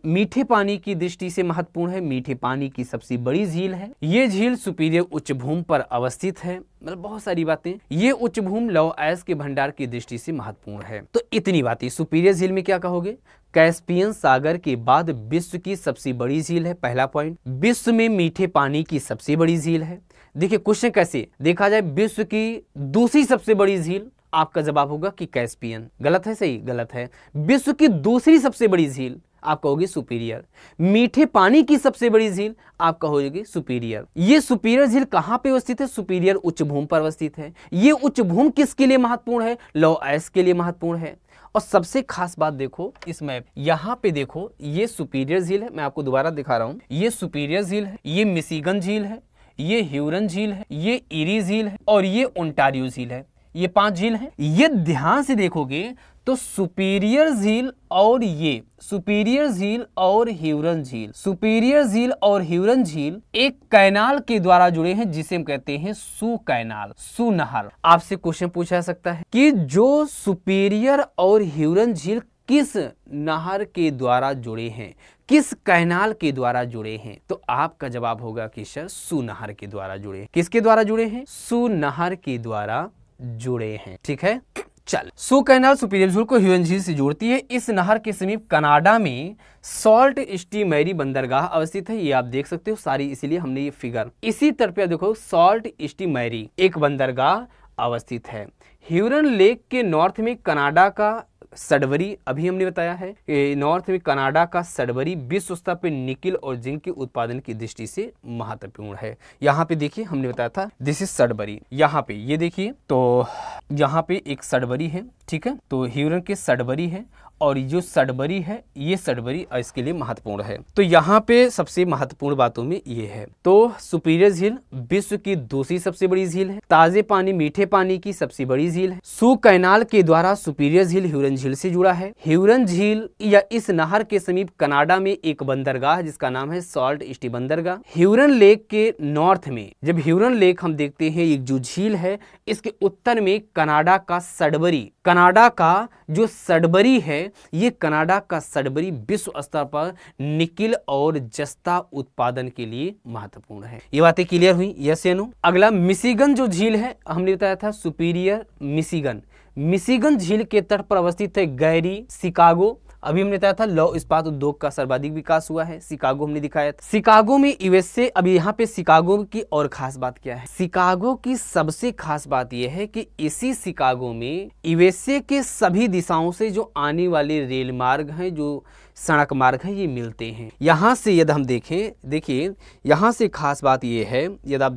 मीठे पानी की दृष्टि से महत्वपूर्ण है, मीठे पानी की सबसे बड़ी झील है। ये झील सुपीरियर उच्च भूमि पर अवस्थित है। मतलब बहुत सारी बातें, ये उच्च भूमि लौह अयस्क के भंडार की दृष्टि से महत्वपूर्ण है। तो इतनी बातें सुपीरियर झील में क्या कहोगे, कैस्पियन सागर के बाद विश्व की सबसे बड़ी झील है। पहला पॉइंट, विश्व में मीठे पानी की सबसे बड़ी झील है। देखिए क्वेश्चन कैसे देखा जाए, विश्व की दूसरी सबसे बड़ी झील, आपका जवाब होगा कि कैस्पियन। गलत है, सही गलत है। विश्व की दूसरी सबसे बड़ी झील आप कहोगे सुपीरियर। मीठे पानी की सबसे बड़ी झील आप कहोगे सुपीरियर। ये सुपीरियर झील कहां पे अवस्थित है, सुपीरियर उच्च भूमि पर अवस्थित है। ये उच्च भूमि किसके लिए महत्वपूर्ण है, लौह अयस्क के लिए महत्वपूर्ण है। और सबसे खास बात देखो इस मैप, यहाँ पे देखो ये सुपीरियर झील है, मैं आपको दोबारा दिखा रहा हूँ। ये सुपीरियर झील है, ये मिशिगन झील है, ये ह्यूरन झील है, ये इरी झील है और ये ओंटारियो झील है। ये 5 झील हैं। ये ध्यान से देखोगे तो सुपीरियर झील और ये सुपीरियर झील और ह्यूरन झील, सुपीरियर झील और ह्यूरन झील एक कैनाल के द्वारा जुड़े हैं जिसे हम कहते हैं सू कैनाल, सू नहर। आपसे क्वेश्चन पूछा जा सकता है कि जो सुपीरियर और ह्यूरन झील किस नहर के द्वारा जुड़े हैं, किस कैनाल के द्वारा जुड़े हैं, तो आपका जवाब होगा कि सर सू नहर के द्वारा जुड़े। किसके द्वारा जुड़े हैं, सू नहर के द्वारा जुड़े हैं। ठीक है, चल सू कैनाल सुपीरियर झील को ह्यूरन झील से जोड़ती है। इस नहर के समीप कनाडा में सॉल्ट स्ट मैरी बंदरगाह अवस्थित है। ये आप देख सकते हो सारी, इसीलिए हमने ये फिगर इसी तरह पे देखो, सॉल्ट स्ट मैरी एक बंदरगाह अवस्थित है। ह्यूरन लेक के नॉर्थ में कनाडा का सडबरी, अभी हमने बताया है नॉर्थ में कनाडा का सडबरी विश्व स्तर पर निकिल और जिंक के उत्पादन की दृष्टि से महत्वपूर्ण है। यहाँ पे देखिए हमने बताया था दिस इज सडबरी, यहाँ पे ये देखिए तो यहाँ पे एक सडबरी है, ठीक है। तो ह्यूरन के सडबरी है और जो सडबरी है ये सडबरी इसके लिए महत्वपूर्ण है। तो यहाँ पे सबसे महत्वपूर्ण बातों में ये है। तो सुपीरियर झील विश्व की दूसरी सबसे बड़ी झील है, ताजे पानी मीठे पानी की सबसे बड़ी झील है। सू कैनाल के द्वारा सुपीरियर झील ह्यूरन झील से जुड़ा है। ह्यूरन झील या इस नहर के समीप कनाडा में एक बंदरगाह जिसका नाम है सॉल्ट स्ट बंदरगाह। ह्यूरन लेक के नॉर्थ में, जब ह्यूरन लेक हम देखते हैं एक जो झील है, इसके उत्तर में कनाडा का सडबरी, कनाडा का जो सडबरी है, ये कनाडा का सडबरी विश्व स्तर पर निकिल और जस्ता उत्पादन के लिए महत्वपूर्ण है। ये बातें क्लियर हुई, यस या नो। अगला मिशिगन जो झील है, हमने बताया था सुपीरियर मिशिगन। मिशिगन झील के तट पर अवस्थित है गैरी, शिकागो। अभी हमने बताया था लौह इस्पात उद्योग का सर्वाधिक विकास हुआ है, शिकागो हमने दिखाया था। शिकागो में यूएसए, अभी यहाँ पे शिकागो की और खास बात क्या है, शिकागो की सबसे खास बात यह है कि इसी शिकागो में यूएसए के सभी दिशाओं से जो आने वाले रेल मार्ग हैं, जो सड़क मार्ग है, ये मिलते हैं। यहाँ से यदि हम देखें, देखिए यहाँ से खास बात ये है, यदि आप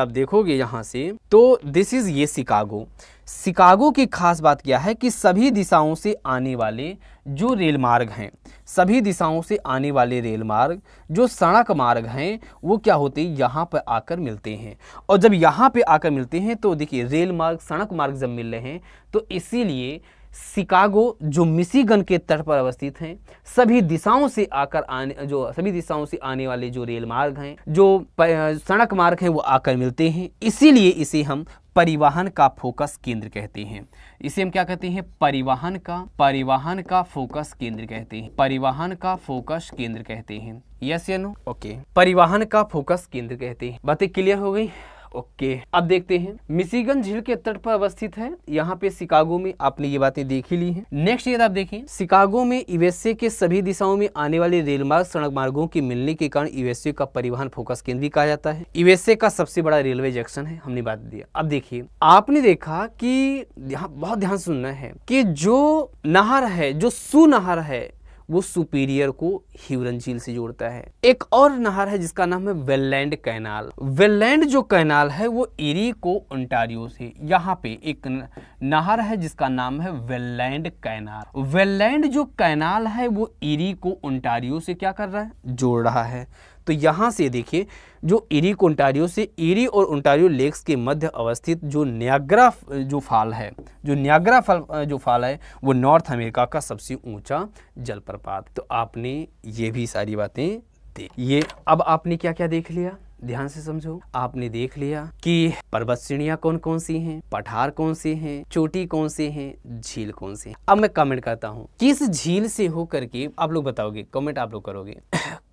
देखोगे यहाँ से तो दिस इज ये शिकागो। शिकागो की खास बात क्या है कि सभी दिशाओं से आने वाले जो रेल मार्ग हैं, सभी दिशाओं से आने वाले रेल मार्ग जो सड़क मार्ग हैं, वो क्या होते हैं, यहाँ पर आकर मिलते हैं। और जब यहाँ पे आकर मिलते हैं तो देखिए रेल मार्ग सड़क मार्ग जब मिल रहे हैं, तो इसीलिए शिकागो जो मिशिगन के तट पर अवस्थित हैं, सभी दिशाओं से आने वाले जो रेल मार्ग हैं, जो सड़क मार्ग हैं, वो आकर मिलते हैं। इसीलिए इसे हम परिवहन का फोकस केंद्र कहते हैं। इसे हम क्या कहते हैं, परिवहन का फोकस केंद्र कहते हैं, परिवहन का फोकस केंद्र कहते हैं। यस या नो, ओके, परिवहन का फोकस केंद्र कहते हैं। बातें क्लियर हो गई, ओके। अब देखते हैं मिशिगन झील के तट पर अवस्थित है, यहाँ पे शिकागो में आपने ये बातें देख ही ली हैं। नेक्स्ट यदि आप देखें, शिकागो में यूएसए के सभी दिशाओं में आने वाले रेल मार्ग सड़क मार्गों के मिलने के कारण यूएसए का परिवहन फोकस केंद्र भी कहा जाता है। यूएसए का सबसे बड़ा रेलवे जंक्शन है, हमने बात दिया। अब देखिए आपने देखा कि यहाँ बहुत ध्यान सुनना है कि जो नहर है, जो सू नहर है, वो सुपीरियर को ह्यूरन झील से जोड़ता है। एक और नहर है जिसका नाम है वेललैंड कैनाल। वेललैंड जो कैनाल है वो इरी को ओंटारियो से, यहाँ पे एक नहर है जिसका नाम है वेललैंड कैनाल। वेललैंड जो कैनाल है वो इरी को ओंटारियो से क्या कर रहा है, जोड़ रहा है। तो यहाँ से देखिए जो इरी को ओंटारियो से, इरी और ओंटारियो लेक्स के मध्य अवस्थित जो नियाग्रा जो फॉल है, जो नियाग्रा जो फॉल है वो नॉर्थ अमेरिका का सबसे ऊंचा जलप्रपात। तो आपने ये भी सारी बातें देख, ये अब आपने क्या क्या देख लिया, ध्यान से समझो। आपने देख लिया कि पर्वत श्रेणियां कौन कौन सी हैं, पठार कौन से हैं, चोटी कौन से हैं, झील कौन से हैं। अब मैं कमेंट करता हूँ, किस झील से होकर के आप लोग बताओगे, कमेंट आप लोग करोगे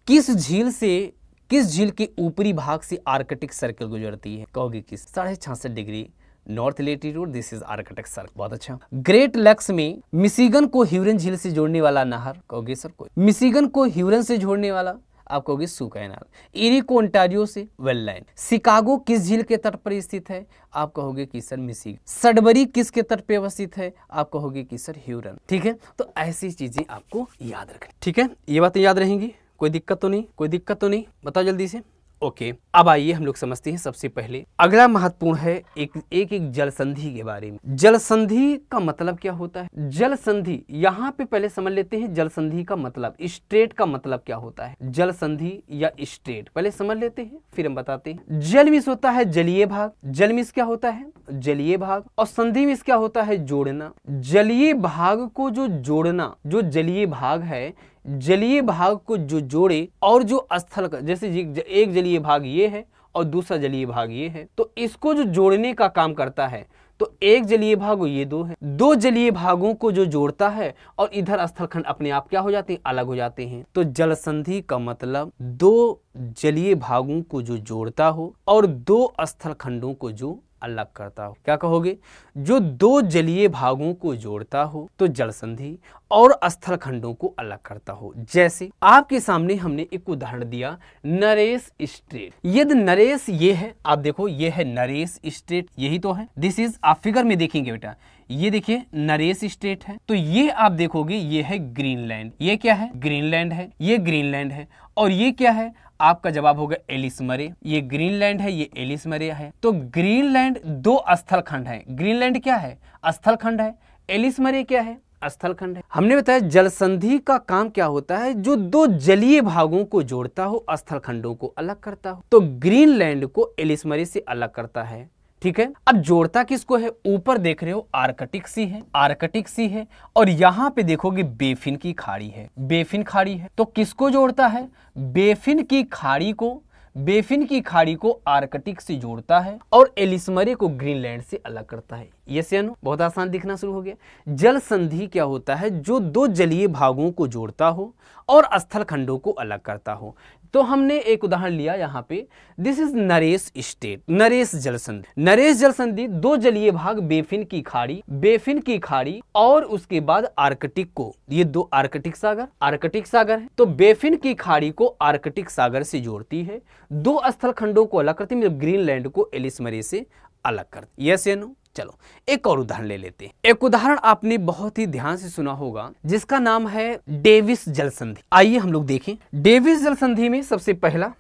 किस झील से, किस झील के ऊपरी भाग से आर्कटिक सर्कल गुजरती है, कहोगे किस, 66.5 degree north latitude, this is Arctic circle. बहुत अच्छा। ग्रेट लेक्स में मिशिगन को ह्यूरन झील से जोड़ने वाला नहर, कहोगे सर कोई, मिशिगन को ह्यूरन से जोड़ने वाला आप कहोगे सू कैनाल। इरी को ओंटारियो से वेललैंड। शिकागो किस झील के तट पर स्थित है, आप कहोगे कि सर मिशिगन। सडबरी किसके तट पर अवस्थित है, आप कहोगे कि सर ह्यूरन। ठीक है, तो ऐसी चीजें आपको याद रखनी। ठीक है, ये बातें याद रहेंगी, कोई दिक्कत तो नहीं, कोई दिक्कत तो नहीं, बताओ जल्दी से। ओके, अब आइए हम लोग समझते हैं सबसे पहले अगला महत्वपूर्ण है एक जल संधि के बारे में। जल संधि का मतलब क्या होता है, जल संधि यहाँ पे पहले समझ लेते हैं। जल संधि का मतलब, स्ट्रेट का मतलब क्या होता है, जल संधि या स्ट्रेट पहले समझ लेते हैं फिर हम बताते हैं। जल मिस होता है जलीय भाग, जल मिस क्या होता है, जलीय भाग, और संधि मिस क्या होता है, जोड़ना। जलीय भाग को जो जोड़ना, जो जलीय भाग है, जलीय भाग को जो जोड़े और जो स्थल का, जैसे एक जलीय भाग ये है और दूसरा जलीय भाग ये है, तो इसको जो जोड़ने का काम करता है। तो एक जलीय भाग ये दो है, दो जलीय भागों को जो जोड़ता है और इधर स्थलखंड अपने आप क्या हो जाते हैं, अलग हो जाते हैं। तो जल संधि का मतलब दो जलीय भागों को जो जोड़ता हो और दो स्थलखंडों को जो अलग करता हो। क्या कहोगे, जो दो जलीय भागों को जोड़ता हो तो जल संधि, और स्थल खंडों को अलग करता हो। जैसे आपके सामने हमने एक उदाहरण दिया, नरेश स्ट्रेट। यदि नरेश ये है, आप देखो ये है नरेश स्ट्रेट, यही तो है, दिस इज, आप फिगर में देखेंगे बेटा, ये देखिए नरेश स्ट्रेट है। तो ये आप देखोगे ये है ग्रीनलैंड, ये क्या है, ग्रीनलैंड है, ये ग्रीनलैंड है, और ये क्या है, आपका जवाब होगा एलिस मरे। ये ग्रीनलैंड है, ये एलिस मरे है। तो ग्रीनलैंड दो स्थल खंड है, ग्रीनलैंड क्या है, स्थल खंड है, एलिस मरे क्या है, स्थल खंड है। हमने बताया जल संधि का काम क्या होता है, जो दो जलीय भागों को जोड़ता हो, स्थल खंडों को अलग करता हो। तो ग्रीनलैंड को एलिस मरे से अलग करता है। ठीक है, अब जोड़ता किसको है, ऊपर देख रहे हो आर्कटिक सी है, आर्कटिक सी है, और यहाँ पे देखोगे बेफिन की खाड़ी है, बेफिन खाड़ी है। तो किसको जोड़ता है, बेफिन की खाड़ी को, बेफिन की खाड़ी को आर्कटिक से जोड़ता है और एलिस मरे को ग्रीनलैंड से अलग करता है। ये से बहुत आसान दिखना शुरू हो गया। जल संधि क्या होता है, जो दो जलीय भागों को जोड़ता हो और स्थल खंडों को अलग करता हो। तो हमने एक उदाहरण लिया यहाँ पे, this is Naresh state, Naresh जल संधि। नरेश जल संधि दो जलीय भाग बेफिन की खाड़ी, बेफिन की खाड़ी और उसके बाद आर्कटिक को, ये दो आर्कटिक सागर, आर्कटिक सागर है। तो बेफिन की खाड़ी को आर्कटिक सागर से जोड़ती है, दो स्थल खंडों को अलग करती है, मतलब ग्रीनलैंड को एलिस मरे से अलग करती। यस या नो। चलो एक और उदाहरण ले लेते हैं। एक उदाहरण आपने बहुत ही ध्यान से सुना होगा जिसका नाम है डेविस जल संधि। आइए हम लोग देखें डेविस जल संधि में सबसे पहला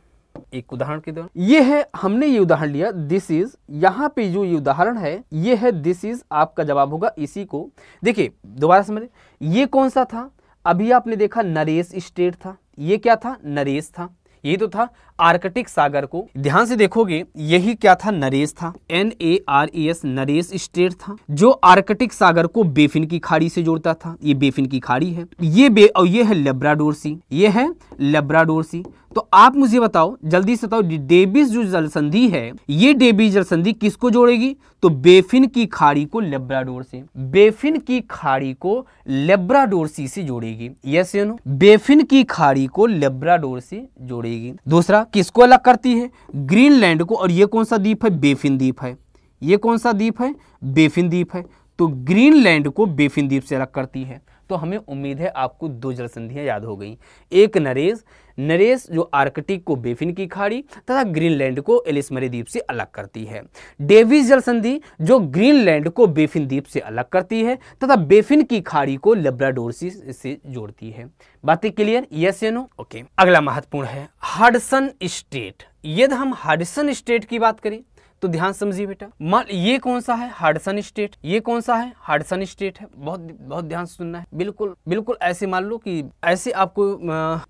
एक उदाहरण के दौरान ये है, हमने ये उदाहरण लिया, दिस इज, यहाँ पे जो ये उदाहरण है ये है दिस इज, आपका जवाब होगा इसी को। देखिए दोबारा समझे, ये कौन सा था, अभी आपने देखा नरेश स्टेट था, ये क्या था, नरेश था, ये तो था आर्कटिक सागर को, ध्यान से देखोगे यही क्या था, नरेश था, NARES, नरेश स्टेट था, जो आर्कटिक सागर को बेफिन की खाड़ी से जोड़ता था। ये बेफिन की खाड़ी है, ये और ये है लेब्राडोर सी, ये है लेब्राडोर सी। तो आप मुझे बताओ, जल्दी से बताओ, डेविस जो जल संधि है, ये डेविस जल संधि किसको जोड़ेगी, तो बेफिन की खाड़ी को लेब्राडोर से, बेफिन की खाड़ी को लेब्राडोर सी से जोड़ेगी। यस या नो, बेफिन की खाड़ी को लेब्राडोर से जोड़ेगी। दूसरा किसको अलग करती है, ग्रीनलैंड को, और ये कौन सा द्वीप है, बेफिन द्वीप है, ये कौन सा द्वीप है, बेफिन द्वीप है। तो ग्रीनलैंड को बेफिन द्वीप से अलग करती है। तो हमें उम्मीद है आपको दो जल संधियां याद हो गई, एक नरेश नरेश जो आर्कटिक को बेफिन की खाड़ी तथा ग्रीनलैंड को एलिसमरे द्वीप से अलग करती है। डेविस जल संधि जो ग्रीनलैंड को बेफिन द्वीप से अलग करती है तथा बेफिन की खाड़ी को लेब्राडोर से जोड़ती है। बातें क्लियर? यस या नो? ओके। अगला महत्वपूर्ण है हडसन स्टेट। यदि हम हडसन स्टेट की बात करें तो ध्यान समझिए बेटा, ये कौन सा है? Hudson state. ये कौन सा है? हडसन स्टेट है। बहुत बहुत ध्यान से सुनना है। बिल्कुल बिल्कुल ऐसे मान लो कि ऐसे आपको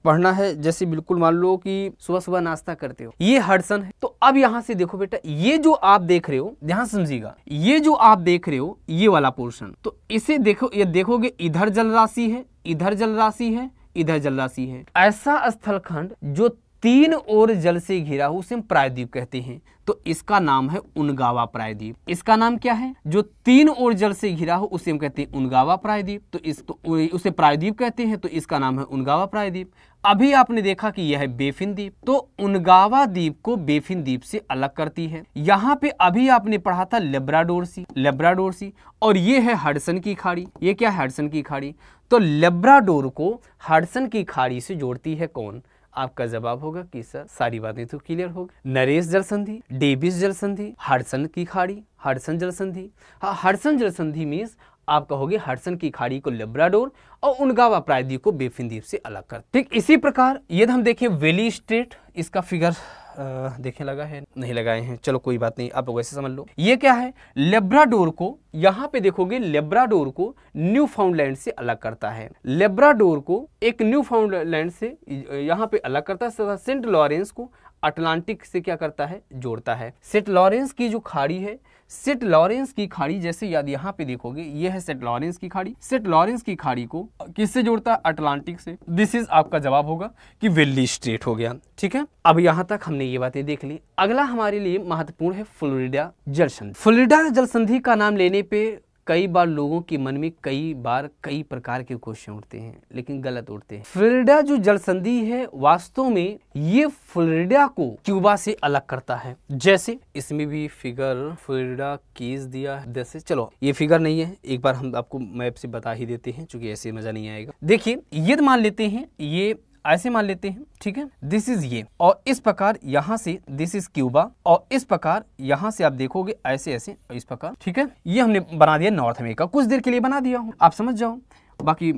पढ़ना है जैसे बिल्कुल मान लो कि सुबह सुबह नाश्ता करते हो। ये हडसन है। तो अब यहाँ से देखो बेटा, ये जो आप देख रहे हो, ध्यान समझिएगा, ये जो आप देख रहे हो ये वाला पोर्शन, तो इसे देखो, ये देखोगे इधर जल राशि है, इधर जल राशि है, इधर जल राशि है। ऐसा स्थलखंड जो तीन ओर जल से घिरा हो उसे हम प्रायद्वीप कहते हैं। तो इसका नाम है उनगावा प्रायद्वीप। इसका नाम क्या है? जो तीन ओर जल से घिरा हो उसे हम कहते हैं उनगावा प्रायद्वीप। तो उसे प्रायद्वीप कहते हैं, तो इसका नाम है उनगावा प्रायद्वीप। अभी आपने देखा कि यह है बेफिन द्वीप, तो उनगावा द्वीप को बेफिन द्वीप से अलग करती है। यहाँ पे अभी आपने पढ़ा था लेब्राडोर सी, लेब्राडोर सी, और ये है हडसन की खाड़ी। ये क्या है? हडसन की खाड़ी। तो लेब्राडोर को हडसन की खाड़ी से जोड़ती है कौन? आपका जवाब होगा कि सर सारी बातें तो क्लियर हो गई। नरेश जल संधि, डेविस जल संधि, हडसन की खाड़ी, हडसन जल संधि। हाँ, हडसन जल संधि मीन्स आप कहोगे हडसन की खाड़ी को लेब्राडोर और उनगावा प्रायद्वीप को बेफिन द्वीप से अलग कर। ठीक इसी प्रकार यदि हम देखें वेली स्टेट, इसका फिगर देखें लगा है, नहीं लगाए हैं, चलो कोई बात नहीं, आप लोग ऐसे समझ लो। ये क्या है? लेब्राडोर को, यहाँ पे देखोगे लेब्राडोर को न्यू फाउंडलैंड से अलग करता है। लेब्राडोर को एक न्यू फाउंडलैंड से यहाँ पे अलग करता है। सेंट लॉरेंस को अटलांटिक से क्या करता है? जोड़ता है। सेंट लॉरेंस की जो खाड़ी है, सेंट लॉरेंस की खाड़ी, जैसे याद यहाँ पे देखोगे ये है सेंट लॉरेंस की खाड़ी। सेंट लॉरेंस की खाड़ी को किससे जोड़ता है? अटलांटिक से। दिस इज आपका जवाब होगा कि वेली स्ट्रेट हो गया। ठीक है, अब यहाँ तक हमने ये बातें देख ली। अगला हमारे लिए महत्वपूर्ण है फ्लोरिडा जल संधि। फ्लोरिडा जल संधि का नाम लेने पे कई बार लोगों के मन में कई प्रकार के क्वेश्चन उठते हैं, लेकिन गलत उठते हैं। फ्लोरिडा जो जल संधि है वास्तव में ये फ्लोरिडा को क्यूबा से अलग करता है। जैसे इसमें भी फिगर फ्लोरिडा कीज दिया है, जैसे चलो ये फिगर नहीं है, एक बार हम आपको मैप से बता ही देते हैं, क्योंकि ऐसे मजा नहीं आएगा। देखिए ये मान लेते हैं, ये ऐसे मान लेते हैं, ठीक है, दिस इज ये, और इस प्रकार यहाँ से दिस इज क्यूबा, और इस प्रकार यहाँ से आप देखोगे ऐसे ऐसे इस प्रकार। ठीक है, ये हमने बना दिया नॉर्थ अमेरिका, कुछ देर के लिए बना दिया हूँ, आप समझ जाओ। बाकी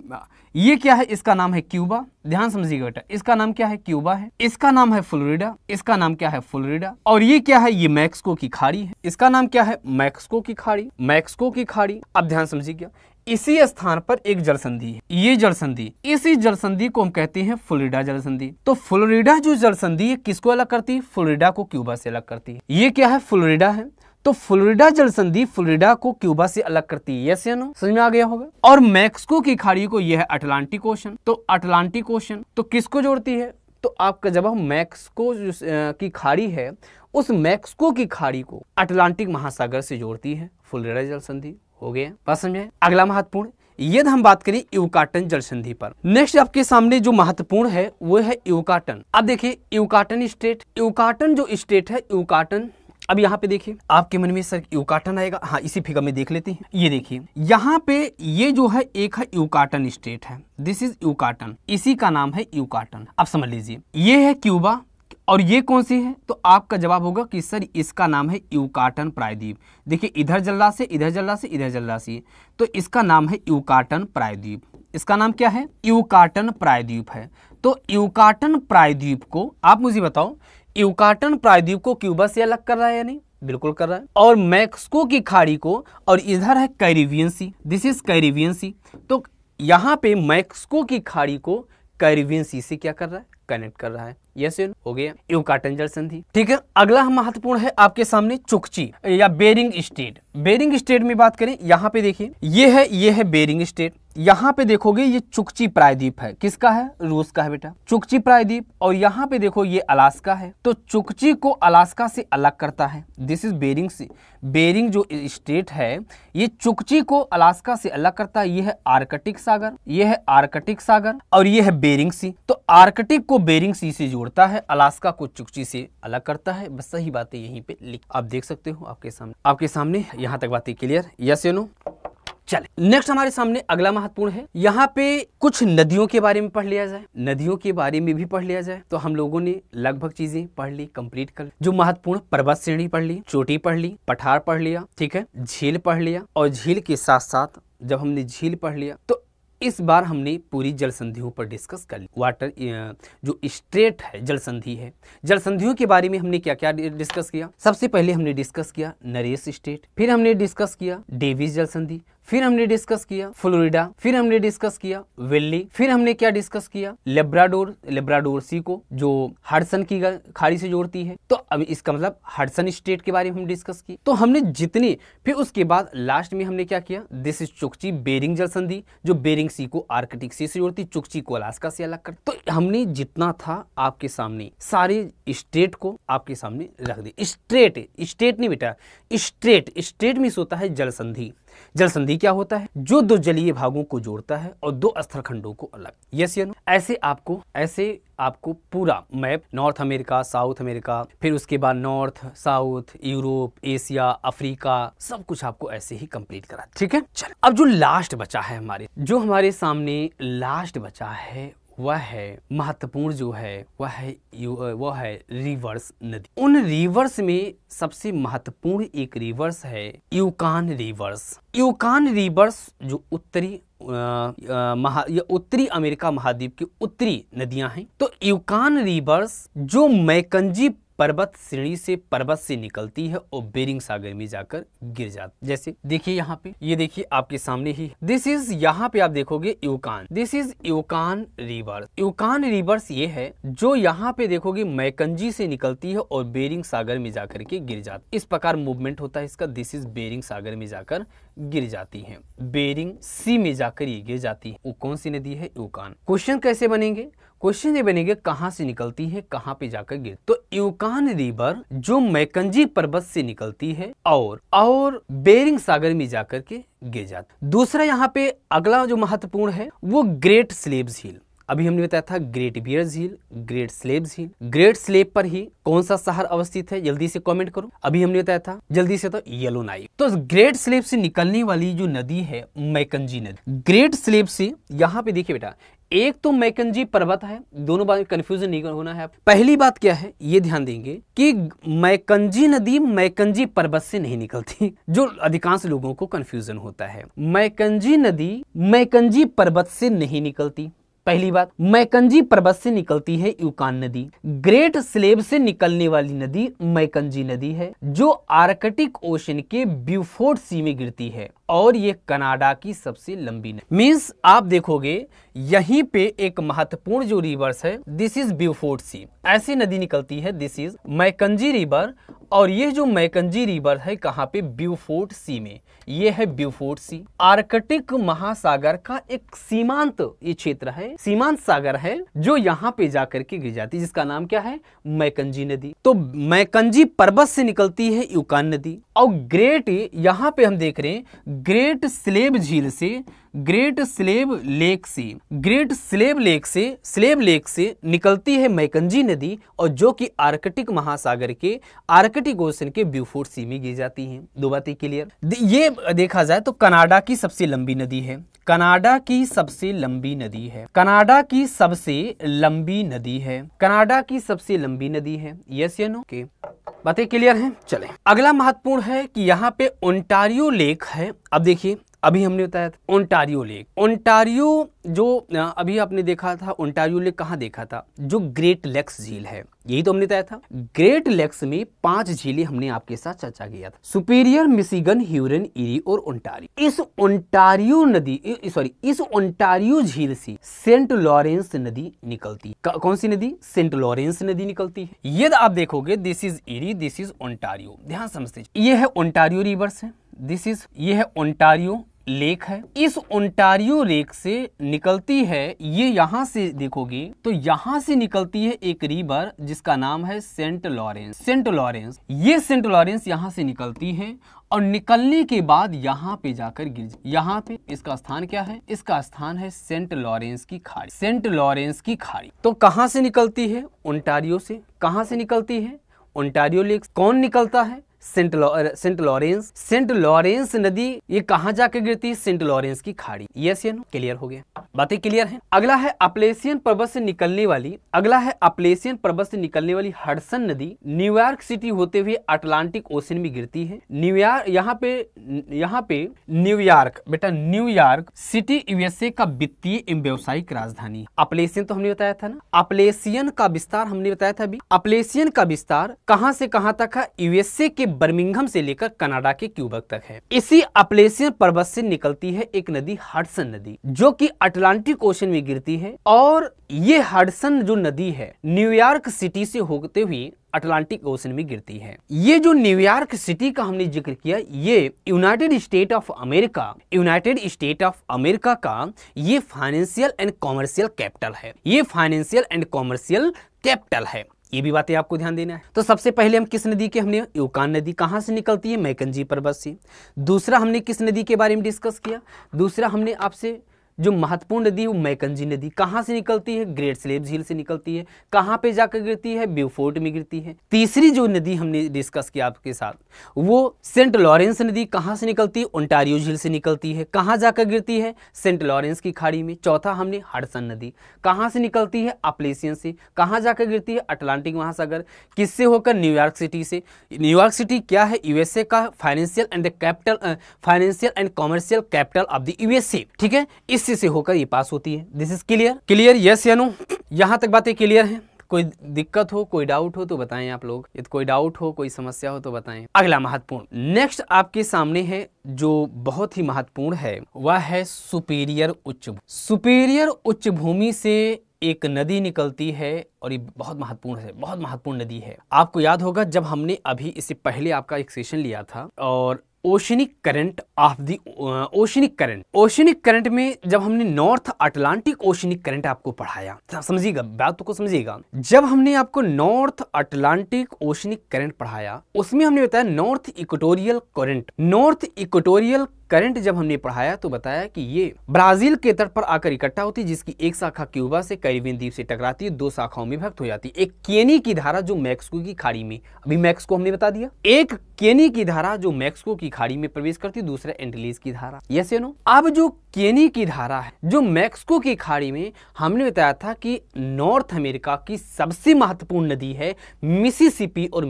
ये क्या है? इसका नाम है क्यूबा। ध्यान समझिएगा बेटा, इसका नाम क्या है? क्यूबा है। इसका नाम है फ्लोरिडा, इसका नाम क्या है? फ्लोरिडा। और ये क्या है? ये मैक्सिको की खाड़ी है, इसका नाम क्या है? मैक्सिको की खाड़ी, मैक्सिको की खाड़ी। अब ध्यान समझिएगा, इसी स्थान पर एक जल संधि है, ये जल संधि, इसी जल संधि को हम कहते हैं फ्लोरिडा जल संधि। तो फ्लोरिडा जो जल संधि है किसको अलग करती है? फ्लोरिडा को क्यूबा से अलग करती है। ये क्या है? फ्लोरिडा है। तो फ्लोरिडा जल संधि फ्लोरिडा को क्यूबा से अलग करती है। यस या नो? समझ में आ गया होगा। और मैक्सिको की खाड़ी को यह है अटलांटिक ओशन। तो अटलांटिक ओशन तो किसको जोड़ती है? तो आपका जवाब मैक्सिको की खाड़ी है, उस मैक्सिको की खाड़ी को अटलांटिक महासागर से जोड़ती है फ्लोरिडा जल संधि। हो गया, बात समझे? अगला महत्वपूर्ण, यदि हम बात करें यूकाटन जल संधि पर, नेक्स्ट आपके सामने जो महत्वपूर्ण है वो है यूकाटन। अब देखिए यूकाटन स्टेट, यूकाटन जो स्टेट है, यूकाटन, अब यहाँ पे देखिए आपके मन में सर यूकाटन आएगा, हाँ इसी फिगर में देख लेते हैं। ये देखिए यहाँ पे ये जो है एक है यूकाटन स्टेट है, दिस इज यूकाटन, इसी का नाम है यूकाटन। अब समझ लीजिए ये है क्यूबा, और ये कौन सी है? तो आपका जवाब होगा कि सर इसका नाम है यूकाटन प्रायद्वीप। देखिए इधर जल राशि, इधर जल राशि, इधर जल राशि, तो इसका नाम है यूकाटन प्रायद्वीप। इसका नाम क्या है? यूकाटन प्रायद्वीप है। तो यूकाटन प्रायद्वीप को आप मुझे बताओ, यूकाटन प्रायद्वीप को क्यूबा से अलग कर रहा है या नहीं? बिल्कुल कर रहा है। और मैक्सिको की खाड़ी को, और इधर है Caribbean sea, this is Caribbean sea, तो यहाँ पे मैक्सिको की खाड़ी को कैरिबियन सी से क्या कर रहा है? कनेक्ट कर रहा है। यस हो गया यूकाटन जल संधि। ठीक है, अगला महत्वपूर्ण है आपके सामने चुकची या बेरिंग स्टेट। बेरिंग स्टेट में बात करें, यहाँ पे देखिए ये है बेरिंग स्टेट। यहाँ पे देखोगे ये चुकची प्रायद्वीप है, किसका है? रूस का है बेटा, चुकची प्रायद्वीप। और यहाँ पे देखो ये अलास्का है, तो चुकची को अलास्का से अलग करता है, दिस इज बेरिंग से। बेरिंग जो स्टेट है ये चुकची को अलास्का से अलग करता है। ये है आर्कटिक सागर, ये है आर्कटिक सागर, और ये है बेरिंग सी। तो आर्कटिक को बेरिंग सी से जोड़ता है, अलास्का को चुकची से अलग करता है। बस सही बातें यहीं पे लिख आप देख सकते हो आपके सामने यहाँ तक बातें क्लियर? यस या नो? चले नेक्स्ट हमारे सामने अगला महत्वपूर्ण है, यहाँ पे कुछ नदियों के बारे में पढ़ लिया जाए, नदियों के बारे में भी पढ़ लिया जाए। तो हम लोगों ने लगभग चीजें पढ़ ली, कंप्लीट कर ली। जो महत्वपूर्ण पर्वत श्रेणी पढ़ ली, चोटी पढ़ ली, पठार पढ़ लिया, ठीक है, झील पढ़ लिया, और झील के साथ साथ जब हमने झील पढ़ लिया तो इस बार हमने पूरी जल संधियों पर डिस्कस कर ली। वाटर जो स्ट्रेट है, जल संधि है, जल संधियों के बारे में हमने क्या क्या डिस्कस किया। सबसे पहले हमने डिस्कस किया नरेश स्ट्रेट, फिर हमने डिस्कस किया डेविस जल संधि, फिर हमने डिस्कस किया फ्लोरिडा, फिर हमने डिस्कस किया वेल्ली, फिर हमने क्या डिस्कस किया लेब्राडोर सी को जो हडसन की खाड़ी से जोड़ती है। तो अब इसका मतलब हडसन स्टेट के बारे में हम डिस्कस की। तो हमने जितने, फिर उसके बाद लास्ट में हमने क्या किया, दिस इज चुकची बेरिंग जल संधि जो बेरिंग सी को आर्कटिक सी से जोड़ती, चुकची को अलास्का से अलग कर। तो हमने जितना था आपके सामने सारे स्टेट को आपके सामने रख दी। स्टेट नहीं बेटा, स्टेट में होता है जल संधि। जल संधि क्या होता है, जो दो जलीय भागों को जोड़ता है और दो स्थल खंडों को अलग। यस या नो। ऐसे आपको पूरा map, north America, south America, फिर उसके बाद north, south, Europe, Asia, Africa, सब कुछ आपको ऐसे ही कंप्लीट करा। ठीक है, चल अब जो लास्ट बचा है हमारे सामने लास्ट बचा है वह है महत्वपूर्ण, जो है वह है रिवर्स नदी। उन रिवर्स में सबसे महत्वपूर्ण एक रिवर्स है यूकान रिवर्स। यूकान रिवर्स जो उत्तरी अमेरिका महाद्वीप की उत्तरी नदियां हैं। तो यूकान रिवर्स जो मैकंजी पर्वत श्रेणी से पर्वत से निकलती है और बेरिंग सागर में जाकर गिर जाती। जैसे देखिए यहाँ पे, ये देखिए आपके सामने ही, दिस इज, यहाँ पे आप देखोगे यूकान, दिस इज यूकान रिवर्स। यूकान रिवर्स ये है जो यहाँ पे देखोगे मैकंजी से निकलती है और बेरिंग सागर में जाकर के गिर जाती। इस प्रकार मूवमेंट होता है इसका। दिस इज बेरिंग सागर में जाकर गिर जाती है, बेरिंग सी में जाकर ये गिर जाती है। वो कौन सी नदी है, यूकान। क्वेश्चन कैसे बनेंगे, क्वेश्चन ये बनेंगे कहां से निकलती है, कहां पे जाकर गिर। तो यूकान रिवर जो मैकंजी पर्वत से निकलती है और बेरिंग सागर में जाकर के गिर जाती। दूसरा यहाँ पे अगला जो महत्वपूर्ण है वो ग्रेट स्लेव झील। अभी हमने बताया था ग्रेट बियर झील, ग्रेट स्लेव झील। ग्रेट स्लेव पर ही कौन सा शहर अवस्थित है, जल्दी से कमेंट करो। अभी हमने बताया था जल्दी से, तो येलोनाइफ। तो ग्रेट स्लेव से निकलने वाली जो नदी है मैकंजी नदी। ग्रेट स्लेव से यहाँ पे देखिए बेटा, एक तो मैकंजी पर्वत है, दोनों बात में कंफ्यूजन नहीं होना है। पहली बात क्या है, ये ध्यान देंगे कि मैकंजी नदी मैकंजी पर्वत से नहीं निकलती, जो अधिकांश लोगों को कंफ्यूजन होता है। मैकंजी नदी मैकंजी पर्वत से नहीं निकलती। पहली बात, मैकंजी पर्वत से निकलती है यूकान नदी। ग्रेट स्लेव से निकलने वाली नदी मैकंजी नदी है जो आर्कटिक ओशन के ब्यूफोर्ट सी में गिरती है और ये कनाडा की सबसे लंबी नदी। मींस आप देखोगे यहीं पे एक महत्वपूर्ण जो रिवर्स है, दिस इज ब्यूफोर्ट सी, ऐसी नदी निकलती है, दिस इज मैकंजी रिवर। और ये जो मैकंजी रिवर है कहाँ पे, ब्यूफोर्ट सी में। ये है ब्यूफोर्ट सी, आर्कटिक महासागर का एक सीमांत ये क्षेत्र है, सीमांत सागर है जो यहाँ पे जाकर के गिर जाती है, जिसका नाम क्या है, मैकंजी नदी। तो मैकंजी पर्वत से निकलती है यूकान नदी। और ग्रेट, यहाँ पे हम देख रहे हैं ग्रेट स्लेव झील से, ग्रेट स्लेव लेक से निकलती है मैकंजी नदी, और जो कि आर्कटिक महासागर के आर्कटिक ओशन के ब्यूफोर्ट सी में गिर जाती हैं। दो बातें क्लियर। ये देखा जाए तो कनाडा की सबसे लंबी नदी है, कनाडा की सबसे लंबी नदी है, कनाडा की सबसे लंबी नदी है, कनाडा की सबसे लंबी नदी है। यस या नो, ओके, बातें क्लियर हैं। चलें, अगला महत्वपूर्ण है कि यहाँ पे ओंटारियो लेक है। अब देखिए, अभी हमने बताया था ओंटारियो लेक, ओंटारियो जो अभी आपने देखा था, ओंटारियो लेक कहाँ देखा था, जो ग्रेट लेक्स झील है, यही तो हमने बताया था। ग्रेट लेक्स में 5 झीलें हमने आपके साथ चर्चा किया था, सुपीरियर, मिशिगन, ह्यूरन, इरी और ओंटारियो। इस ओंटारियो झील से सेंट लॉरेंस नदी निकलती है। कौन सी नदी, सेंट लॉरेंस नदी निकलती है। यदि आप देखोगे, this is eri, this is Ontario, ध्यान समझते, ये है ओंटारियो रिवर्स है, ये है ओंटारियो लेक है। इस ओंटारियो लेक से निकलती है, ये यहां से देखोगे तो यहां से निकलती है एक रिवर जिसका नाम है सेंट लॉरेंस। ये सेंट लॉरेंस यहां से निकलती है और निकलने के बाद यहाँ पे जाकर गिर, यहाँ पे इसका स्थान क्या है, इसका स्थान है सेंट लॉरेंस की खाड़ी, सेंट लॉरेंस की खाड़ी। तो कहां से निकलती है, ओंटारियो से। कहां से निकलती है, ओंटारियो लेक। कौन निकलता है, सेंट लॉरेंस नदी ये कहाँ जाकर गिरती है? सेंट लॉरेंस की खाड़ी। यस या नो? क्लियर हो गया, बातें क्लियर हैं। अगला है अपलेशियन पर्वत से निकलने वाली हडसन नदी न्यूयॉर्क सिटी होते हुए अटलांटिक ओशन में गिरती है। न्यूयॉर्क यहाँ पे न्यूयॉर्क सिटी यूएसए का वित्तीय एवं व्यावसायिक राजधानी। अपलेशियन तो हमने बताया था ना, अपलेशियन का विस्तार हमने बताया था अभी। अपलेशियन का विस्तार कहां से कहां तक है? यूएसए के बर्मिंघम से लेकर कनाडा के क्यूबेक तक है। इसी अपलेशियन पर्वत से निकलती है एक नदी हडसन नदी, जो कि अटलांटिक ओशन में गिरती है। और ये हडसन जो नदी है न्यूयॉर्क सिटी से होते हुए अटलांटिक ओशन में गिरती है। ये जो न्यूयॉर्क सिटी का हमने जिक्र किया, ये यूनाइटेड स्टेट ऑफ अमेरिका का ये फाइनेंशियल एंड कॉमर्शियल कैपिटल है। ये भी बातें आपको ध्यान देना है। तो सबसे पहले हम किस नदी के हमने यूकान नदी कहां से निकलती है? मैकेंजी पर्वत से। दूसरा हमने किस नदी के बारे में डिस्कस किया? दूसरा हमने आपसे जो महत्वपूर्ण नदी है वो मैकेंजी नदी कहां से निकलती है? ग्रेट स्लेव झील से निकलती है। कहां पे जाकर गिरती है? ब्यूफोर्ट में गिरती है। तीसरी जो नदी हमने डिस्कस किया आपके साथ वो सेंट लॉरेंस नदी कहां से निकलती है? ओंटारियो झील से निकलती है। कहां जाकर गिरती है? सेंट लॉरेंस की खाड़ी में। चौथा हमने हडसन नदी कहां से निकलती है? अपलेशियन से। कहां जाकर गिरती है? अटलांटिक महासागर। किससे होकर? न्यूयॉर्क सिटी से। न्यूयॉर्क सिटी क्या है? यूएसए का financial and commercial capital of the USA. ठीक है, से होकर ये पास होती है। दिस इज क्लियर, यस या नो? यहां तक बातें क्लियर हैं? कोई दिक्कत हो, कोई डाउट हो तो बताएं आप लोग। यदि कोई डाउट हो, कोई समस्या हो तो बताएं। अगला महत्वपूर्ण नेक्स्ट आपके सामने है जो बहुत ही महत्वपूर्ण है, वह है सुपीरियर उच्च भूमि से एक नदी निकलती है और ये बहुत महत्वपूर्ण नदी है। आपको याद होगा जब हमने अभी इससे पहले आपका एक सेशन लिया था और ओशनिक करंट में जब हमने नॉर्थ अटलांटिक ओशनिक करंट आपको पढ़ाया, समझिएगा बात को समझिएगा। जब हमने आपको नॉर्थ अटलांटिक ओशनिक करंट पढ़ाया उसमें हमने बताया नॉर्थ इक्वेटोरियल करंट जब हमने पढ़ाया तो बताया कि ये ब्राजील के तट पर आकर इकट्ठा होती है, जिसकी एक शाखा क्यूबा से कैरिबियन द्वीप से टकराती है, दो शाखाओं में विभक्त हो जाती है। एक केनी की धारा जो मैक्सिको की खाड़ी में, अभी मैक्सिको हमने बता दिया, एक केनी की धारा जो मैक्सिको की खाड़ी में प्रवेश करती है, दूसरा एंटीलीज की धारा। यस या नो? अब जो केनी की धारा है जो मैक्सिको की खाड़ी में, हमने बताया था कि नॉर्थ अमेरिका की सबसे महत्वपूर्ण नदी है मिसिसिपी और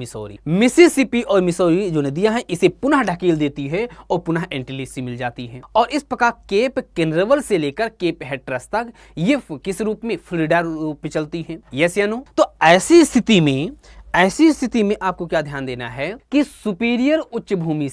मिसौरी जो नदियां हैं इसे पुनः ढकेल देती है और पुनः एंटीलीज से मिल जाती है। और इस प्रकार केप कैनवेरल से लेकर केप हैट्रस तक ये किस रूप में? फ्लोरिडा रूप में चलती है। यस या नो? तो ऐसी स्थिति में आपको क्या ध्यान देना है कि सुपीरियर उच्च भूमि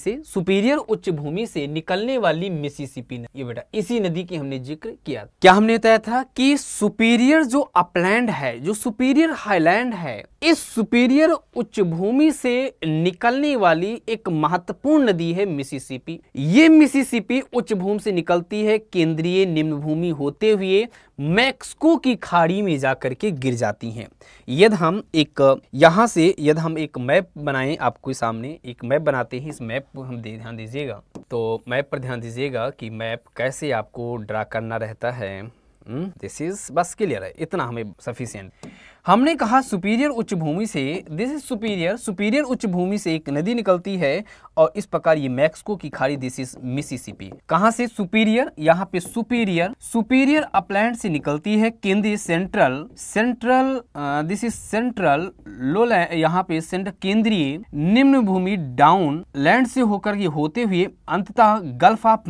से निकलने वाली मिसिसिपी नदी, ये बेटा इसी नदी की हमने जिक्र किया। क्या हमने बताया था कि सुपीरियर जो अपलैंड है, जो सुपीरियर हाईलैंड है, इस सुपीरियर उच्च भूमि से निकलने वाली एक महत्वपूर्ण नदी है मिसिसिपी। ये मिसिसिपी उच्च भूमि से निकलती है केंद्रीय निम्न भूमि होते हुए मैक्सिको की खाड़ी में जाकर के गिर जाती हैं। यदि हम एक मैप बनाएं, आपको सामने एक मैप बनाते हैं, इस मैप को हम ध्यान दीजिएगा। तो मैप पर ध्यान दीजिएगा कि मैप कैसे आपको ड्रा करना रहता है। दिस इज बस क्लियर है, इतना हमें सफिशिएंट। हमने कहा सुपीरियर उच्च भूमि से, दिस इज सुपीरियर उच्च भूमि से एक नदी निकलती है और इस प्रकार ये मैक्सिको की खाड़ी, दिस इज मिसिसिपी। कहां से? सुपीरियर, यहाँ पे सुपीरियर अपलैंड से निकलती है केंद्रीय दिस इज सेंट्रल लोलैंड, यहाँ पे केंद्रीय निम्न भूमि डाउन लैंड से होकर ये होते हुए अंततः गल्फ ऑफ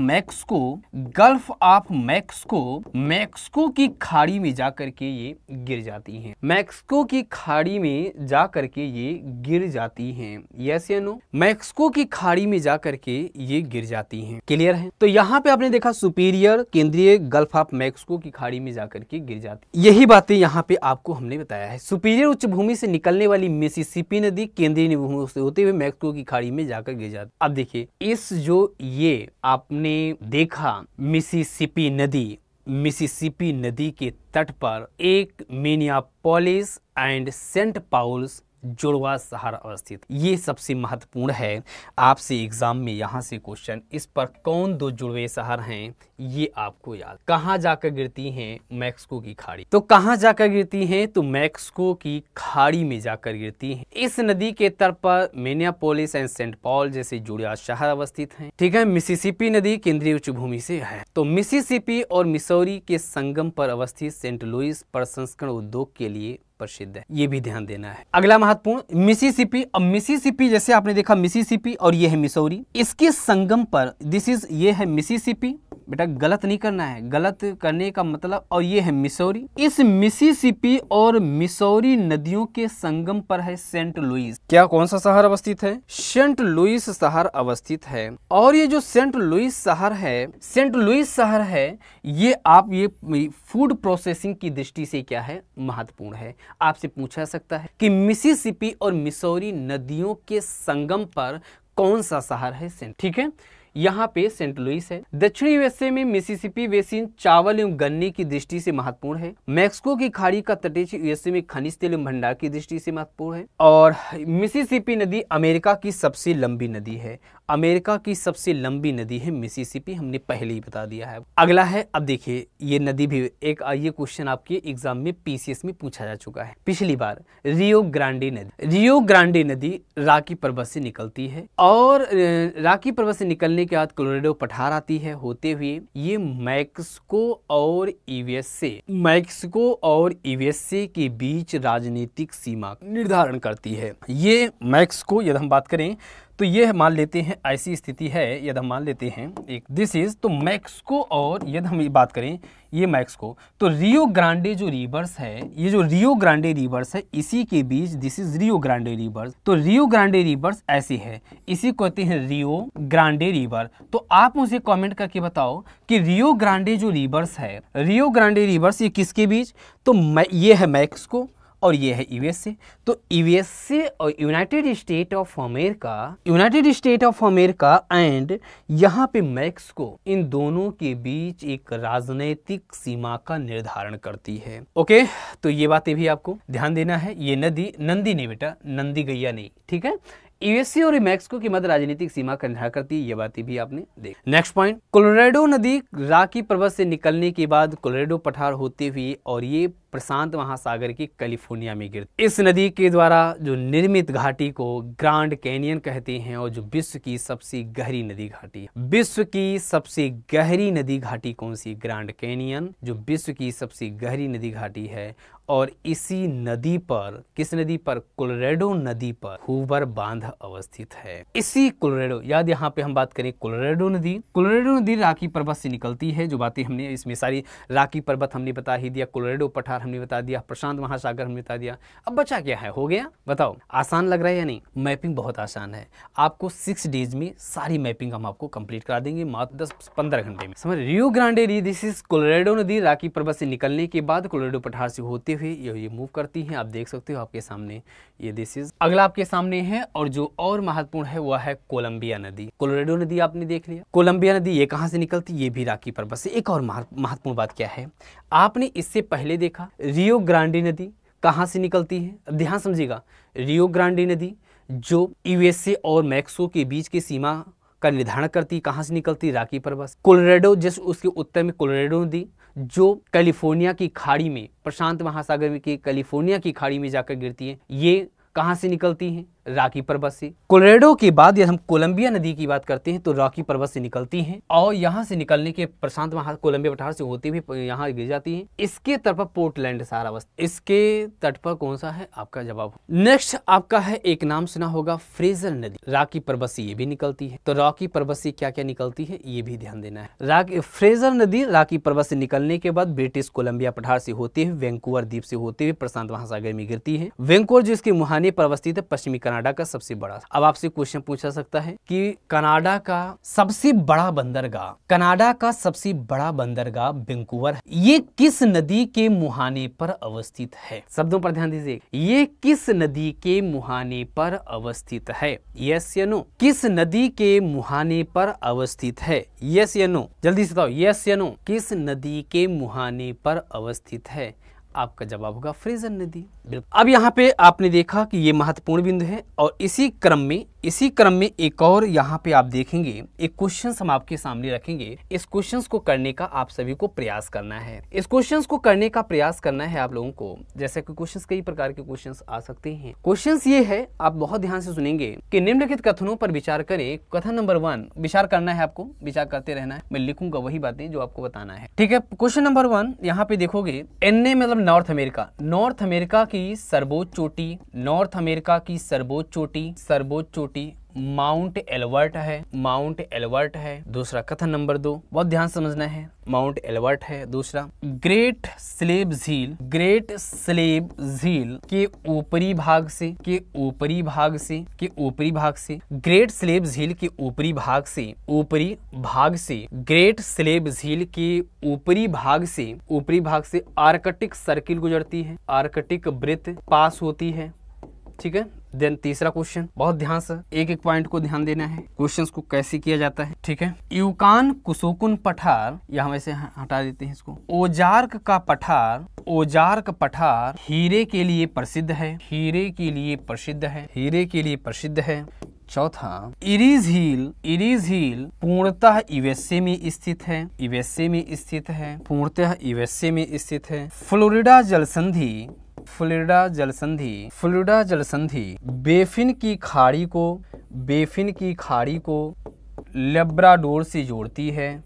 मैक्सिको की खाड़ी में जाकर के ये गिर जाती हैं। मैक्सिको की खाड़ी में जाकर के ये गिर जाती हैं। यस या नो? मैक्सिको की खाड़ी में जाकर के ये गिर जाती हैं। क्लियर है? तो यहाँ पे आपने देखा सुपीरियर केंद्रीय गल्फ ऑफ मैक्सिको की खाड़ी में जाकर के गिर जाती, यही बातें यहाँ पे आपको हमने बताया है। सुपीरियर उच्च भूमि से निकलने वाली मिसिसिपी नदी केंद्रीय भूमि से होते हुए मैक्सिको की खाड़ी में जाकर गिर जाती। अब देखिए इस जो ये आपने देखा मिसिसिपी नदी के तट पर एक मिनियापोलिस एंड सेंट पाउल्स जुड़वा शहर अवस्थित? ये सबसे महत्वपूर्ण है। आपसे एग्जाम में यहाँ से क्वेश्चन, इस पर कौन दो जुड़वे शहर हैं ये आपको याद। कहाँ जाकर गिरती हैं? मैक्सिको की खाड़ी। तो कहाँ जाकर गिरती हैं? तो मैक्सिको की खाड़ी में जाकर गिरती हैं। इस नदी के तट पर मिनियापोलिस एंड सेंट पॉल जैसे जुड़वा शहर अवस्थित हैं। ठीक है। मिसिसिपी नदी केंद्रीय उच्च भूमि से है। तो मिसिसिपी और मिसौरी के संगम पर अवस्थित सेंट लुइस प्रसंस्करण उद्योग के लिए प्रसिद्ध है। ये भी ध्यान देना है। अगला महत्वपूर्ण मिसिसिपी। अब मिसिसिपी जैसे आपने देखा मिसिसिपी और ये है मिसौरी, इसके संगम पर ये है मिसिसिपी। बेटा गलत नहीं करना है, गलत करने का मतलब, और ये है मिसौरी। इस मिसिसिपी और मिसौरी नदियों के संगम पर है सेंट लुइस। क्या कौन सा शहर अवस्थित है? सेंट लुइस शहर अवस्थित है। और ये जो सेंट लुइस शहर है ये आप ये फूड प्रोसेसिंग की दृष्टि से क्या है? महत्वपूर्ण है। आपसे पूछा सकता है कि मिसिसिपी और मिसौरी नदियों के संगम पर कौन सा शहर है? सेंट। ठीक है, यहाँ पे सेंट लुइस है। दक्षिणी यूएसए में मिसिसिपी बेसिन चावल एवं गन्ने की दृष्टि से महत्वपूर्ण है। मैक्सिको की खाड़ी का तटीय यूएसए में खनिज तेल एवं भंडार की दृष्टि से महत्वपूर्ण है। और मिसिसिपी नदी अमेरिका की सबसे लंबी नदी है। अमेरिका की सबसे लंबी नदी है मिसिसिपी, हमने पहले ही बता दिया है। अगला है, अब देखिए ये नदी भी एक ये क्वेश्चन आपके एग्जाम में पीसीएस में पूछा जा चुका है पिछली बार। रियो ग्रांडे नदी। रियो ग्रांडे नदी रॉकी पर्वत से निकलती है और रॉकी पर्वत से निकलने के बाद कोलोराडो पठार आती है होते हुए ये मैक्सिको और यूएसए के बीच राजनीतिक सीमा निर्धारण करती है। ये मैक्सिको, यदि हम बात करें तो ये मान लेते हैं ऐसी स्थिति है, यदि हम मान लेते हैं एक दिस इज, तो मैक्सिको और यदि हम ये बात करें ये मैक्सिको, तो रियो ग्रांडे जो रिवर्स है, ये जो रियो ग्रांडे रिवर्स है इसी के बीच this is Rio Grande rivers. तो रियो ग्रांडे रिवर्स ऐसी है, इसी को कहते हैं रियो ग्रांडे रिवर। तो आप मुझे कमेंट करके बताओ कि रियो ग्रांडे जो रिवर्स है, रियो ग्रांडे रिवर्स ये किसके बीच? तो ये है मैक्सिको और ये है यूएसए। तो यूएसए और United state of America and यहाँ पे मैक्सिको, इन दोनों के बीच एक राजनीतिक सीमा का निर्धारण करती है। ओके, तो ये बातें भी आपको ध्यान देना है। ये नदी नंदी नहीं बेटा, नंदी गैया नहीं। ठीक है, यूएसए और मैक्सिको की मध्य राजनीतिक सीमा का निर्धारण करती है। ये बातें भी आपने देख। नेक्स्ट पॉइंट, कोलोराडो नदी रॉकी पर्वत से निकलने के बाद कोलोराडो पठार होते हुए और ये प्रशांत महासागर की कैलिफोर्निया में गिरती। इस नदी के द्वारा जो निर्मित घाटी को ग्रांड कैनियन कहते हैं और जो विश्व की सबसे गहरी नदी घाटी है। विश्व की सबसे गहरी नदी घाटी कौन सी? ग्रांड कैनियन, जो विश्व की सबसे गहरी नदी घाटी है। और इसी नदी पर, किस नदी पर? कोलोराडो नदी पर हूवर बांध अवस्थित है। इसी कोलोराडो, याद यहाँ पे हम बात करें कोलोराडो नदी रॉकी पर्वत से निकलती है। जो बातें हमने इसमें सारी, रॉकी पर्वत हमने बता ही दिया, कोलोराडो पठार हमने बता दिया, प्रशांत महासागर हमने बता दिया। अब बचा क्या है? हो गया। बताओ आसान लग रहा है या नहीं? मैपिंग बहुत आसान है। आपको 6 डेज में सारी मैपिंग हम आपको कंप्लीट करा देंगे, मात्र 10-15 घंटे में। समझ? Rio Grande this is Colorado नदी रॉकी पर्वत से निकलने के बाद कोलोराडो पठार से होते हुए ये मूव करती है। आप देख सकते हो आपके सामने ये दिस इज। अगला आपके सामने है और जो और महत्वपूर्ण है वह है कोलंबिया नदी। कोलोराडो नदी आपने देख लिया। कोलंबिया नदी ये कहां से निकलती? ये भी रॉकी पर्वत से। एक और महत्वपूर्ण बात क्या है, आपने इससे पहले देखा रियो ग्रांडे नदी कहां से निकलती है? ध्यान समझिएगा, रियो ग्रांडे नदी जो यूएसए और मैक्सिको के बीच की सीमा का निर्धारण करती, कहां से निकलती? रॉकी पर्वत। कोलोराडो जस्ट उसके उत्तर में कोलोराडो नदी जो कैलिफोर्निया की खाड़ी में, प्रशांत महासागर की कैलिफोर्निया की खाड़ी में जाकर गिरती है। ये कहां से निकलती हैं? रॉकी पर्वत से। कोलोराडो के बाद यदि हम कोलंबिया नदी की बात करते हैं तो रॉकी पर्वत से निकलती हैं और यहां से निकलने के प्रशांत कोलंबिया पठार से होते हुए यहां गिर जाती हैं। इसके तट पर पोर्टलैंड सारा अवस्था, इसके तट पर कौन सा है? आपका जवाब नेक्स्ट आपका है, एक नाम सुना होगा, फ्रेजर नदी। रॉकी पर्वत से ये भी निकलती है। तो रॉकी पर्वत से क्या क्या निकलती है ये भी ध्यान देना है। फ्रेजर नदी रॉकी पर्वत से निकलने के बाद ब्रिटिश कोलंबिया पठार से होते हुए वैंकूवर द्वीप से होते हुए प्रशांत महासागर में गिरती है। वैंकूवर जो इसके मुहाने पर अवस्थित है, पश्चिमी कनाडा का सबसे बड़ा। अब आपसे क्वेश्चन पूछा सकता है कि कनाडा का सबसे बड़ा बंदरगाह वैंकूवर है, ये किस नदी के मुहाने पर अवस्थित है? शब्दों पर ध्यान दीजिए, ये किस नदी के मुहाने पर अवस्थित है? यस या नो? किस नदी के मुहाने पर अवस्थित है? यस या नो? जल्दी से बताओ, यस या नो? किस नदी के मुहाने पर अवस्थित है? आपका जवाब होगा फ्रेजर नदी। अब यहाँ पे आपने देखा कि ये महत्वपूर्ण बिंदु है और इसी क्रम में एक और यहाँ पे आप देखेंगे एक क्वेश्चन हम आपके सामने रखेंगे। इस क्वेश्चन को करने का आप सभी को प्रयास करना है। इस क्वेश्चन को करने का प्रयास करना है आप लोगों को। जैसे कि क्वेश्चन कई प्रकार के क्वेश्चन आ सकते हैं। क्वेश्चन ये है, आप बहुत ध्यान से सुनेंगे कि निम्नलिखित कथनों पर विचार करें। कथन नंबर 1 विचार करना है, आपको विचार करते रहना है। मैं लिखूंगा वही बातें जो आपको बताना है, ठीक है। क्वेश्चन नंबर 1 यहाँ पे देखोगे, एनए मतलब नॉर्थ अमेरिका की सर्वोच्च चोटी, नॉर्थ अमेरिका की सर्वोच्च चोटी माउंट एल्बर्ट है। दूसरा कथन नंबर 2 बहुत ध्यान समझना है, माउंट एल्बर्ट है। दूसरा, ग्रेट स्लेव झील के ऊपरी भाग से ग्रेट स्लेव झील के ऊपरी भाग से आर्कटिक सर्किल गुजरती है, आर्कटिक वृत्त पास होती है, ठीक है। देन तीसरा क्वेश्चन, बहुत ध्यान से एक पॉइंट को ध्यान देना है, क्वेश्चंस को कैसे किया जाता है, ठीक है। यूकान कुसोकुन पठार, या हम ऐसे हटा देते हैं इसको। ओजार्क पठार हीरे के लिए प्रसिद्ध है। चौथा, इरीज हिल पूर्णतः यूएसए में स्थित है। फ्लोरिडा जलसंधि बेफिन की खाड़ी को लेब्राडोर से जोड़ती है।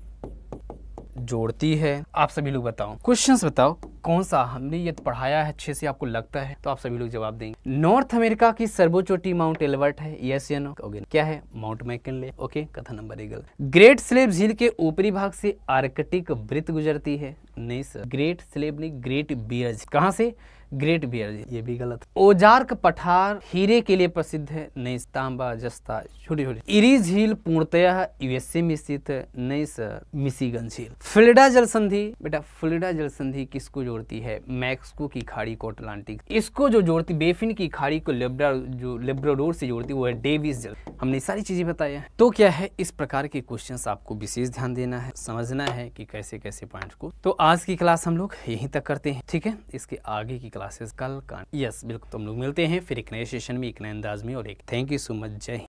आप सभी लोग बताओ, क्वेश्चंस बताओ कौन सा हमने ये पढ़ाया है अच्छे से, आपको लगता है तो आप सभी लोग जवाब देंगे। नॉर्थ अमेरिका की सर्वोच्च चोटी माउंट एल्बर्ट है, यस या नो? क्या है? Mount McKinley. ओके, कथन नंबर 1 गलत। ग्रेट स्लेव झील के ऊपरी भाग से आर्कटिक वृत्त गुजरती है, नहीं सर, ग्रेट स्लेव नहीं, ग्रेट बियर। कहाँ से? ग्रेट बियर, ये भी गलत। ओजार्क पठार हीरे के लिए प्रसिद्ध है, नहीं, तांबा जस्ता छोटी। इरीज हिल पूर्णतः यूएसए में स्थित है, नहीं सर, मिशिगन झील। फ्लोरिडा जल संधि किसको जोड़ती है? मैक्सिको की खाड़ी को अटलांटिक। इसको जो जोड़ती, बेफिन की खाड़ी को लेब्राडोर से जोड़ती, वो है डेविस जल। हमने सारी चीजें बताई है। तो क्या है, इस प्रकार के क्वेश्चंस आपको विशेष ध्यान देना है, समझना है कि कैसे कैसे पॉइंट्स को। तो आज की क्लास हम लोग यहीं तक करते हैं, ठीक है। इसके आगे की क्लासेस कल का, यस बिल्कुल, तुम लोग मिलते हैं फिर एक नए सेशन में, एक नए अंदाज में, और एक थैंक यू सो मच, जय हिंद।